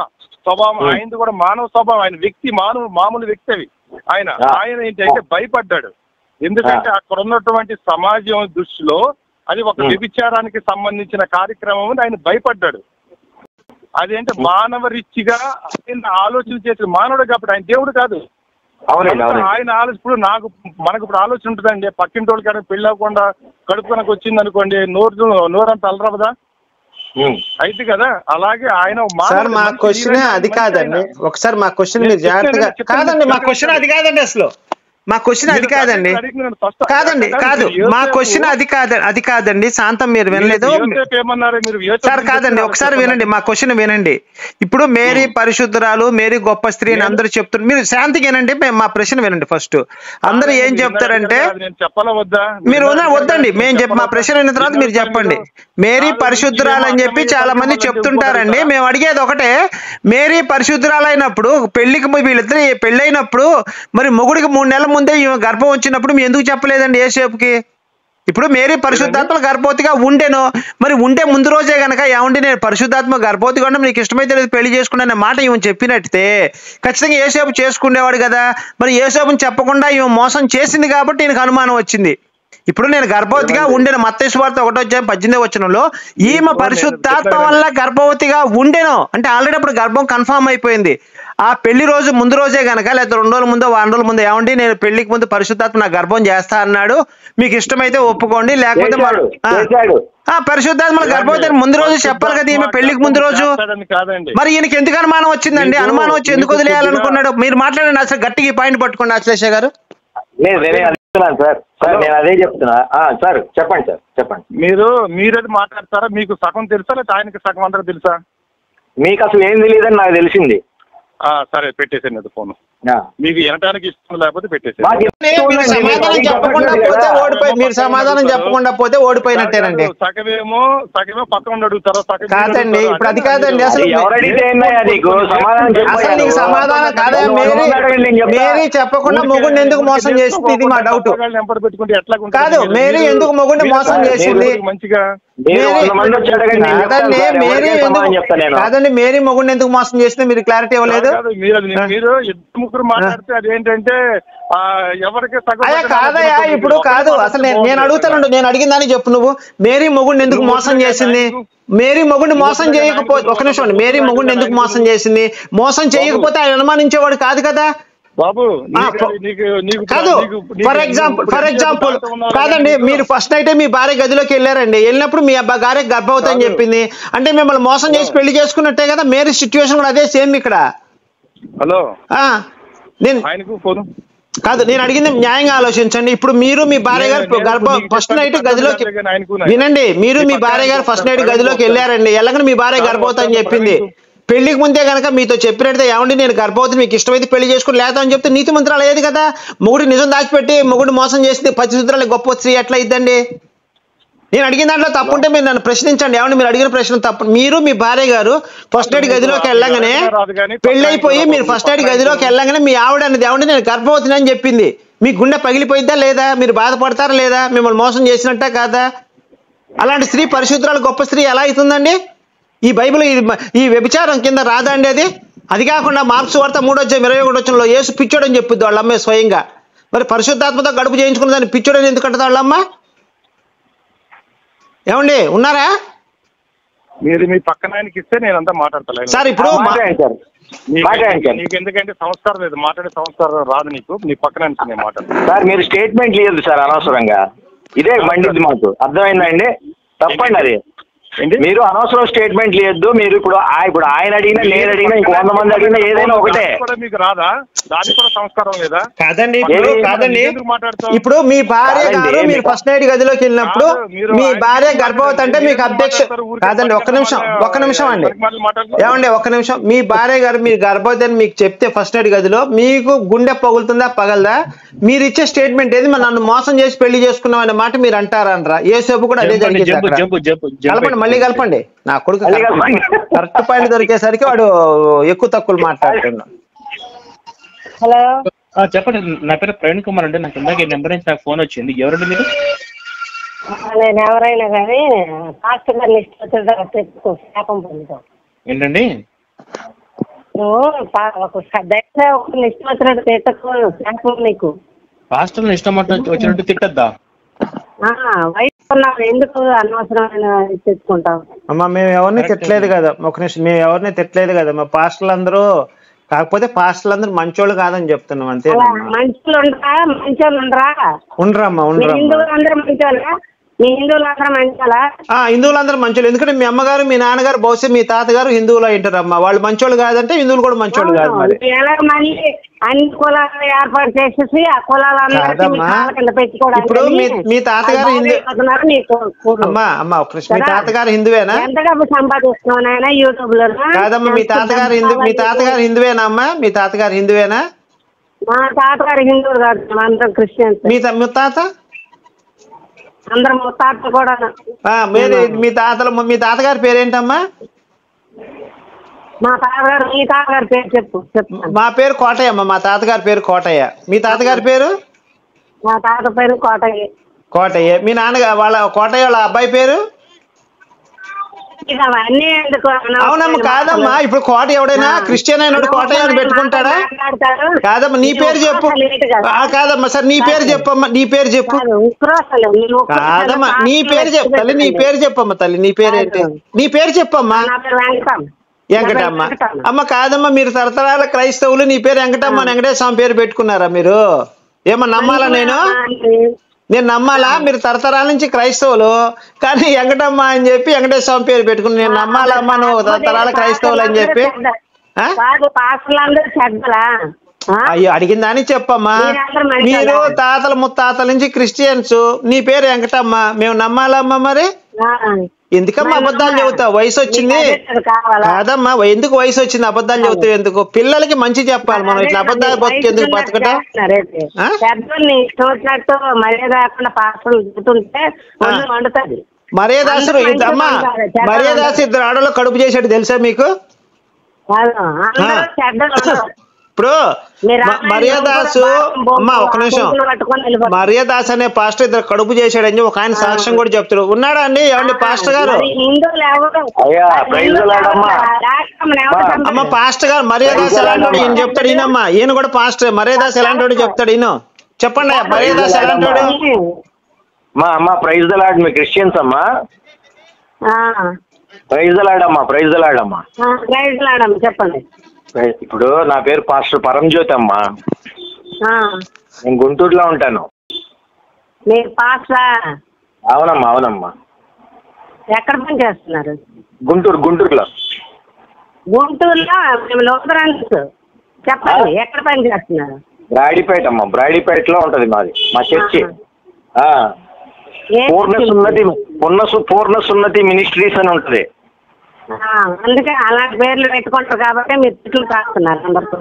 స్వభావం, ఆయనది కూడా మానవ స్వభావం, ఆయన వ్యక్తి మామూలు వ్యక్తి అవి. ఆయన ఏంటంటే భయపడ్డాడు. ఎందుకంటే అక్కడ ఉన్నటువంటి సమాజం దృష్టిలో అది ఒక వ్యభిచారానికి సంబంధించిన కార్యక్రమం అని ఆయన భయపడ్డాడు. అదేంటే మానవ రీతిగా ఆయన ఆలోచన చేసిన మానవుడు కాబట్టి ఆయన దేవుడు కాదు. ఆయన ఆలోచన ఇప్పుడు మనకు ఇప్పుడు ఆలోచన ఉంటుందండి, పక్కింటి వాళ్ళకి కానీ పెళ్ళి అవ్వకుండా కడుపు కనుక వచ్చింది అనుకోండి, నోరంతా అలరవదా? అయితే కదా, అలాగే ఆయన మా క్వశ్చన్ అది కాదండి. ఒకసారి మా క్వశ్చన్ మీరు జాగ్రత్తగా కాదండి, మా క్వశ్చన్ అది కాదండి, అసలు మా క్వశ్చన్ అది కాదండి. కాదు మా క్వశ్చన్ అది కాదండి. శాంతం మీరు వినలేదు సార్. కాదండి, ఒకసారి వినండి, మా క్వశ్చన్ వినండి. ఇప్పుడు మేరీ పరిశుద్ధురాలు, మేరీ గొప్ప స్త్రీ అని అందరూ చెప్తున్నారు. మీరు శాంతికి వినండి, మా ప్రశ్న వినండి ఫస్ట్. అందరూ ఏం చెప్తారంటే మీరు వద్దండి, మేము మా ప్రశ్న విన్న తర్వాత మీరు చెప్పండి. మేరీ పరిశుద్ధురాలు అని చెప్పి చాలా మంది చెప్తుంటారండి. మేము అడిగేది ఒకటే, మేరీ పరిశుద్ధురాలైనప్పుడు పెళ్లికి వీళ్ళిద్దరు పెళ్ళైనప్పుడు మరి మొగుడికి 3 నెలల ముందే గర్భం వచ్చినప్పుడు మీరు ఎందుకు చెప్పలేదండి యేసేపుకి? ఇప్పుడు మేరీ పరిశుద్ధాత్మ గర్భవతిగా ఉండేను, మరి ఉండే ముందు రోజే కనుక ఏమండి నేను పరిశుద్ధాత్మ గర్భవతిగా ఉంటే మీకు ఇష్టమైతే లేదు పెళ్లి చేసుకునే మాట ఈమె చెప్పినట్టే ఖచ్చితంగా యేసేపు చేసుకునేవాడు కదా. మరి యేసేపుని చెప్పకుండా ఈమె మోసం చేసింది కాబట్టి ఈయనకు అనుమానం వచ్చింది. ఇప్పుడు నేను గర్భవతిగా ఉండేను, మత్తయి సువార్త 1:18 ఈమె పరిశుద్ధాత్మ వల్ల గర్భవతిగా ఉండెను అంటే ఆల్రెడీ అప్పుడు గర్భం కన్ఫర్మ్ అయిపోయింది. ఆ పెళ్లి రోజు ముందు రోజే గనక లేకపోతే 2 రోజుల ముందో వారం రోజుల ముందు ఏమండి నేను పెళ్లికి ముందు పరిశుద్ధాత్మ నా గర్భం చేస్తా అన్నాడు, మీకు ఇష్టమైతే ఒప్పుకోండి లేకపోతే పరిశుద్ధాత్మ గర్భవతి ముందు రోజు చెప్పాలి కదా ఈమె పెళ్లికి ముందు రోజు. మరి ఈయనకి ఎందుకు అనుమానం వచ్చిందండి? అనుమానం వచ్చి ఎందుకు వదిలేయాలనుకున్నాడు? మీరు మాట్లాడండి అసలు గట్టిగా పాయింట్ పట్టుకోండి అశ్లేష గారు. సార్ నేను అదే చెప్తున్నా. సార్ చెప్పండి సార్ చెప్పండి. మీరేది మాట్లాడతారా? మీకు సగం తెలుసా లేదా ఆయనకి సగం అందరూ తెలుసా? మీకు అసలు ఏం తెలియదని నాకు తెలిసింది. సరే పెట్టేసేయండి ఫోన్. మీకు వినటానికి ఇష్టం లేకపోతే పెట్టేసి. సమాధానం చెప్పకుండా పోతే ఓడిపోయినట్టేనండి. సగమేమో పక్కన అడుగుతారా? కాదండి ఇప్పుడు అది కాదండి అసలు సమాధానం కాదా? మేరీ చెప్పకుండా మొగుడిని ఎందుకు మోసం చేసింది? ఇది మా డౌట్. కాదు మేరీ ఎందుకు మొగుడిని మోసం చేసింది? కాదండి మేరీ మొగుడిని ఎందుకు మోసం చేసింది మీరు క్లారిటీ ఇవ్వలేదు. మీరు ఇద్దరు ముగ్గురు మాట్లాడితే అదేంటంటే ఎవరికి కాదయా ఇప్పుడు కాదు అసలు నేను అడుగుతాను. నేను అడిగిన దాన్ని చెప్పు నువ్వు. మేరీ మొగుడిని ఎందుకు మోసం చేసింది? మేరీ మొగుడిని మోసం చేయకపోతే ఒక నిమిషం, మేరీ మొగుడిని ఎందుకు మోసం చేసింది? మోసం చేయకపోతే ఆయన అనుమానించేవాడు కాదు కదా బాబు. కాదు ఫర్ ఎగ్జాంపుల్ కాదండి మీరు ఫస్ట్ నైటే మీ భార్య గదిలోకి వెళ్ళారండి, వెళ్ళినప్పుడు మీ భార్య గర్భవతి అని చెప్పింది అంటే మిమ్మల్ని మోసం చేసి పెళ్లి చేసుకున్నట్టే కదా. మేరీ సిచ్యువేషన్ కూడా అదే సేమ్ ఇక్కడ. హలో కాదు నేను అడిగింది న్యాయంగా ఆలోచించండి. ఇప్పుడు మీరు మీ భార్య గారు ఫస్ట్ నైట్ గదిలోకి వినండి, మీరు మీ భార్య గారు ఫస్ట్ నైట్ గదిలోకి వెళ్ళారండి, వెళ్ళగానే మీ భార్య గర్భవతి అని చెప్పింది. పెళ్లికి ముందే కనుక మీతో చెప్పినట్టే ఏమండి నేను గర్భవతి మీకు ఇష్టమైతే పెళ్లి చేసుకుని లేదా అని చెప్తే నీతి మంత్రాలు అయ్యేది కదా. మొగుడు నిజం దాచిపెట్టి మొగుడు మోసం చేసి పచ్చిసూత్రాలు గొప్ప స్త్రీ ఎట్లా ఇద్దండి? నేను అడిగిన దాంట్లో తప్పుంటే మీరు నన్ను ప్రశ్నించండి. ఏమంటే మీరు అడిగిన ప్రశ్న తప్పు. మీరు మీ భార్య గారు ఫస్ట్ నైట్ గదిలోకి వెళ్ళగానే పెళ్ళైపోయి మీరు ఫస్ట్ నైట్ గదిలోకి వెళ్ళగానే మీ ఆవిడ అనేది ఏమంటే నేను గర్భవతిని అని చెప్పింది. మీ గుండె పగిలిపోయిద్దా లేదా? మీరు బాధపడతారా లేదా? మిమ్మల్ని మోసం చేసినట్టే కాదా? అలాంటి స్త్రీ పరిశుద్ధాలు గొప్ప స్త్రీ ఎలా అవుతుందండి? ఈ బైబిల్ ఈ వ్యభిచారం కింద రాదా అండి అది? అది కాకుండా మార్క్స్ వార్త 3:21 యేసు పిచ్చోడని చెప్పుద్ది వాళ్ళ అమ్మే స్వయంగా. మరి పరిశుద్ధాత్మతో గడుపు చేయించుకున్న దాన్ని పిచ్చోడని ఎందుకు అంటది వాళ్ళమ్మ? ఏమండి ఉన్నారా? మీరు మీ పక్కన ఆయనకి ఇస్తే నేనంతా మాట్లాడతాను సార్. ఇప్పుడు నీకు ఎందుకంటే సంస్కారం లేదు, మాట్లాడే సంస్కారం రాదు నీకు. నీ పక్కన నేను మాట్లాడతాను సార్. మీరు స్టేట్మెంట్ లేదు సార్ అనవసరంగా. ఇదే మండిది మాకు అర్థమైందండి. తప్పండి అది. మీరు అనవసరం స్టేట్మెంట్ లేదు. మీరు ఇప్పుడు ఆయన అడిగినా నేను అడిగినా ఇంకో 100 మంది అడిగినా ఏదైనా ఒకటే. మీకు రాదా? దానికి కూడా సంస్కారం లేదా? కాదండి ఇప్పుడు మీ భార్య గారు మీరు ఫస్ట్ నైట్ గదిలోకి వెళ్ళినప్పుడు మీ భార్య గర్భవతి అంటే మీకు అబ్జెక్షన్ కాదండి. ఒక్క నిమిషం అండి. ఏమండి ఒక్క నిమిషం. మీ భార్య గారు మీరు గర్భవతి అని మీకు చెప్తే ఫస్ట్ నైట్ గదిలో మీకు గుండె పగులుతుందా పగలదా? మీరు ఇచ్చే స్టేట్మెంట్ ఏది? నన్ను మోసం చేసి పెళ్లి చేసుకున్నాం అనే మాట మీరు అంటారా? యేసేపు కూడా అదే జరిగింది. మళ్ళీ కలపండి. నా కొడుకు కరెక్ట్ పాయింట్ దొరికేసరికి వాడు ఎక్కువ తక్కువ మాట్లాడుతున్నాడు. హలో చెప్పండి. నా పేరు ప్రవీణ్ కుమార్ అండి. నాకు ఇందాక ఈ నెంబర్ నుంచి నాకు ఫోన్ వచ్చింది. ఎవరండి మీరు? నేను ఎవరైనా కానీ పాస్టర్ గారిని శాపం పొందుతాం. ఏంటండి? నువ్వు ఒక ఇష్టం వచ్చినట్టు తెచ్చకు శాపం నీకు. పాస్టర్ని ఇష్టం వచ్చినట్టు తిట్టద్దా? వయసు ఎందుకు అనవసరమైన తెచ్చుకుంటాం? అమ్మా మేము ఎవరిని తిట్టలేదు కదా. ఒక నిమిషం, మేము ఎవరిని తిట్టలేదు కదా. మా పాస్టర్లు అందరూ కాకపోతే పాస్టర్లు అందరూ మంచోళ్ళు కాదని చెప్తున్నాం అంతే. మంచోళ్ళు ఉండరా? ఉండరమ్మా ఉండరా. హిందువులందరూ మంచోళ్ళా? మీ హిందువులందరూ మంచోళ్ళా? హిందువులందరూ మంచోళ్ళు. ఎందుకంటే మీ అమ్మగారు మీ నాన్నగారు బహుశా మీ తాతగారు హిందువులు అయింటారమ్మా. వాళ్ళు మంచోళ్ళు కాదంటే హిందువులు కూడా మంచోళ్ళు కాదు. మరి అన్ని కులాలను ఏర్పాటు చేసేసి ఆ కులాలందరూ పెట్టుకోవడం. ఇప్పుడు మీ తాతగారు హిందూ అమ్మా ఒక కృష్ణ మీ తాతగారు హిందువేనా? ఎంత డబ్బు సంపాదిస్తున్నావు యూట్యూబ్ లో? కాదమ్మా మీ తాతగారు హిందువేనా అమ్మా? మీ తాతగారు హిందువేనా? మా తాతగారు హిందువులు కాదు, అందరం క్రిస్టియన్స్. మీ తాత అందరం ముత్తాత కూడా. మీ తాతగారి పేరేంటమ్మా? మా తాతగారు. మీ తాతగారి పేరు చెప్పు. మా పేరు కోటయ్య అమ్మ. మా తాతగారి పేరు కోటయ్య. మీ తాతగారి పేరు? మా తాత పేరు కోటయ్య. మీ నాన్నగారు వాళ్ళ కోటయ్య వాళ్ళ అబ్బాయి పేరు? మీకు అవన్నీ ఎందుకు? అవునమ్మా కాదమ్మా, ఇప్పుడు కోట ఎవడైనా క్రిస్టియన్ అయినోడు కోట అని పెట్టుకుంటాడా? కాదమ్మా నీ పేరు చెప్పు. కాదమ్మా సార్ నీ పేరు చెప్పమ్మా, నీ పేరు చెప్పు. కాదమ్మా నీ పేరు చెప్పు తల్లి, నీ పేరు చెప్పమ్మా తల్లి, నీ పేరు ఏంటి? నీ పేరు చెప్పమ్మా. వెంకటమ్మ. అమ్మ కాదమ్మా, మీరు తరతరాల క్రైస్తవులు, నీ పేరు వెంకటమ్మ, వెంకటేశ్వర స్వామి పేరు పెట్టుకున్నారా మీరు? ఏమో నమ్మాలా నేను నమ్మాలా? మీరు తరతరాల నుంచి క్రైస్తవులు కానీ వెంకటమ్మ అని చెప్పి వెంకటేశ్వర స్వామి పేరు పెట్టుకుని నేను నమ్మాలమ్మా నువ్వు తరతరాల క్రైస్తవులు అని చెప్పి? అయ్యో అడిగిందని చెప్పమ్మా. మీరు తాతల ముత్తాతల నుంచి క్రిస్టియన్స్, నీ పేరు వెంకటమ్మ, మేము నమ్మాలమ్మా? మరి ఎందుకమ్మా అబద్ధాలు చెబుతావు? వయసు వచ్చింది కాదమ్మా, ఎందుకు వయసు వచ్చింది అబద్ధాలు చెబుతావు ఎందుకు? పిల్లలకి మంచి చెప్పాలి మనం, ఇట్లా అబద్ధాలు బతుకు ఎందుకు బతకటం? మర్యాదాసుడు అమ్మా, మర్యాదాసు ఇద్దరు ఆడలో కడుపు చేసాడు తెలుసా మీకు? ఇప్పుడు మర్యాదాసు అమ్మా ఒక నిమిషం, మర్యాదాస్ అనే పాస్టర్ ఇద్దరు కడుపు చేశాడని ఒక ఆయన సాక్ష్యం కూడా చెప్తాడు. ఉన్నాడా అండి? ఏమండి పాస్టర్ గారు? అమ్మ పాస్టర్ గారు మర్యాదాస్ ఎలాంటి ఈయన చెప్తాడు, ఈయనమ్మా ఈయన కూడా పాస్టర్. మర్యాదాస్ ఎలాంటి చెప్తాడు ఈయన, చెప్పండి మర్యాదాస్ ఎలాంటి? అమ్మా ప్రైజ్ ద లార్డ్, మీ క్రిస్టియన్స్ అమ్మా. ప్రైజ్ ద లార్డ్ అమ్మా, ప్రైజ్ ద లార్డ్ అమ్మా. చెప్పండి. ఇప్పుడు నా పేరు పాస్టర్ పరంజ్యోతి అమ్మా, నేను గుంటూరులో ఉంటాను. అవునమ్మా అవునమ్మా. ఎక్కడ పని చేస్తున్నారు? గుంటూరులో. గుంటూరులో మేము లోపరాన్స్. చెప్పండి ఎక్కడ పని చేస్తున్నారు? బ్రాడీపేట అమ్మా, బ్రాడీపేటలో ఉంటది మాది మా చర్చి. పూర్ణ సున్నతి మినిస్ట్రీస్ అని ఉంటది. అందుకే అలాంటి పేర్లు పెట్టుకుంటారు కాబట్టి మీరు తిట్లు రాస్తున్నారు అందరితో.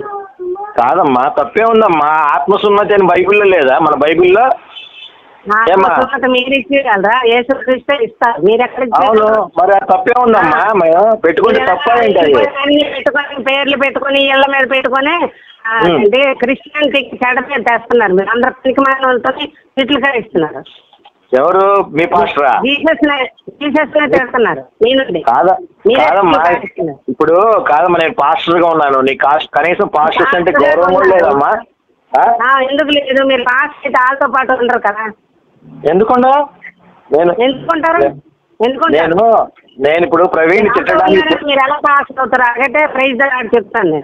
కాదమ్మా తప్పే ఉందమ్మా, ఆత్మసున్నతి అని బైబిల్లో లేదా? మన బైబిల్లో మీరు ఇచ్చేయగలరా? యేసుక్రీస్తే ఇస్తారు, మీరు ఎక్కడ? అవును మరి తప్పే ఉందమ్మా, మేము పెట్టుకుంటే తప్ప ఏంటి? పెట్టుకొని పేర్లు పెట్టుకొని ఇళ్ళ మీద పెట్టుకొని అంటే క్రిస్టియానిటీకి చెడ్డ పేరు తెస్తున్నారు మీరు. అందరు పనికి మానవులతో తిట్లు ఇస్తున్నారు. ఎవరు? మీ పాస్టరా? కాదమ్మా ఇప్పుడు కాదమ్మా, నేను పాస్టర్ గా ఉన్నాను, నీ కనీసం పాస్టర్స్ అంటే గౌరవం కూడా లేదమ్మా. ఎందుకు లేదు? మీరు పాస్టర్ అయితే వాళ్ళతో పాటు ఉండరు కదా. ఎందుకుండా? ఎందుకుంటారు? నేను ఇప్పుడు ప్రవీణ్ తిట్టడానికి మీరు ఎలా పాస్టర్ అవుతారు? అలాగే ప్రైజ్ ద లార్డ్ చెప్తాను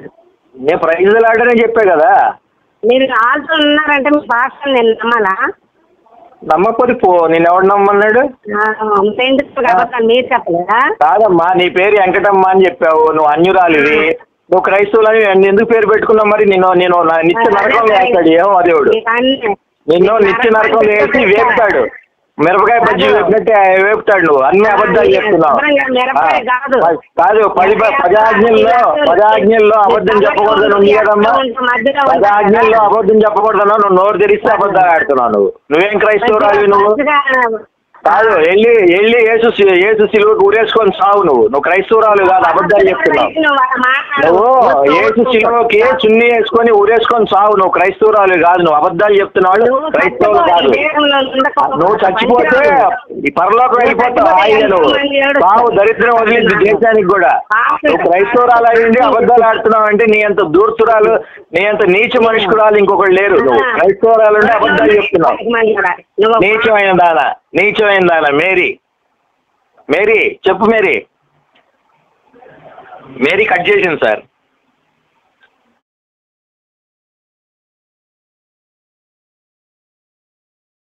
నేను ప్రైజ్ ద లార్డ్ అని చెప్పే కదా. మీరు వాళ్ళతో ఉన్నారంటే మీ పాస్టర్ నేను నమ్మాలా? నమ్మకపోతే పో, నేను ఎవడు నమ్మన్నాడు? మీరు చెప్పలేదా? కాదమ్మా నీ పేరు వెంకటమ్మ అని చెప్పావు, నువ్వు అన్యురాలివి, నువ్వు క్రైస్తవులని ఎందుకు పేరు పెట్టుకున్నావు? మరి నేను నిత్య నరకంలో వేస్తాడు ఏమో దేవుడు, నిన్ను నిత్య నరకంలో వేసి వేపుతాడు, మిరపకాయ బజ్జీ వేపినట్టే వేపుతాడు. నువ్వు అన్ని అబద్ధాలు చెప్తున్నావు. కాదు పదాజ్ఞల్లో అబద్ధం చెప్పకూడదని ఉంది కదమ్మా. పదాజ్ఞల్లో అబద్ధం చెప్పకూడదన్నా, నువ్వు నోరు తెరిస్తే అబద్ధాలు ఆడుతున్నావు. నువ్వేం క్రైస్తవురాలివి? నువ్వు కాదు వెళ్ళి యేసు సిలువకు ఊరేసుకొని సావు. నువ్వు క్రైస్తవురాలు కాదు, అబద్ధాలు చెప్తున్నావు. నువ్వు యేసు సిలువకి చున్నీ వేసుకొని ఊరేసుకొని సావు. నువ్వు క్రైస్తవురాలు కాదు, నువ్వు అబద్ధాలు చెప్తున్నావు. క్రైస్తవులు కాదు. నువ్వు చచ్చిపోతే ఈ పరలోకం వెళ్ళిపోతావు హాయిగా. నువ్వు సావు, దరిద్రం వదిలింది దేశానికి కూడా. నువ్వు క్రైస్తవురాలు అయ్యింది అబద్ధాలు ఆడుతున్నావు అంటే నీ అంత దూర్తురాలు, నీ అంత నీచ మనుషురాలు ఇంకొకటి లేరు. నువ్వు క్రైస్తవురాలు అంటే అబద్ధాలు చెప్తున్నావు. నీచమైన దానా మేరీ చెప్పు. మేరీ కట్ చేసింది సార్.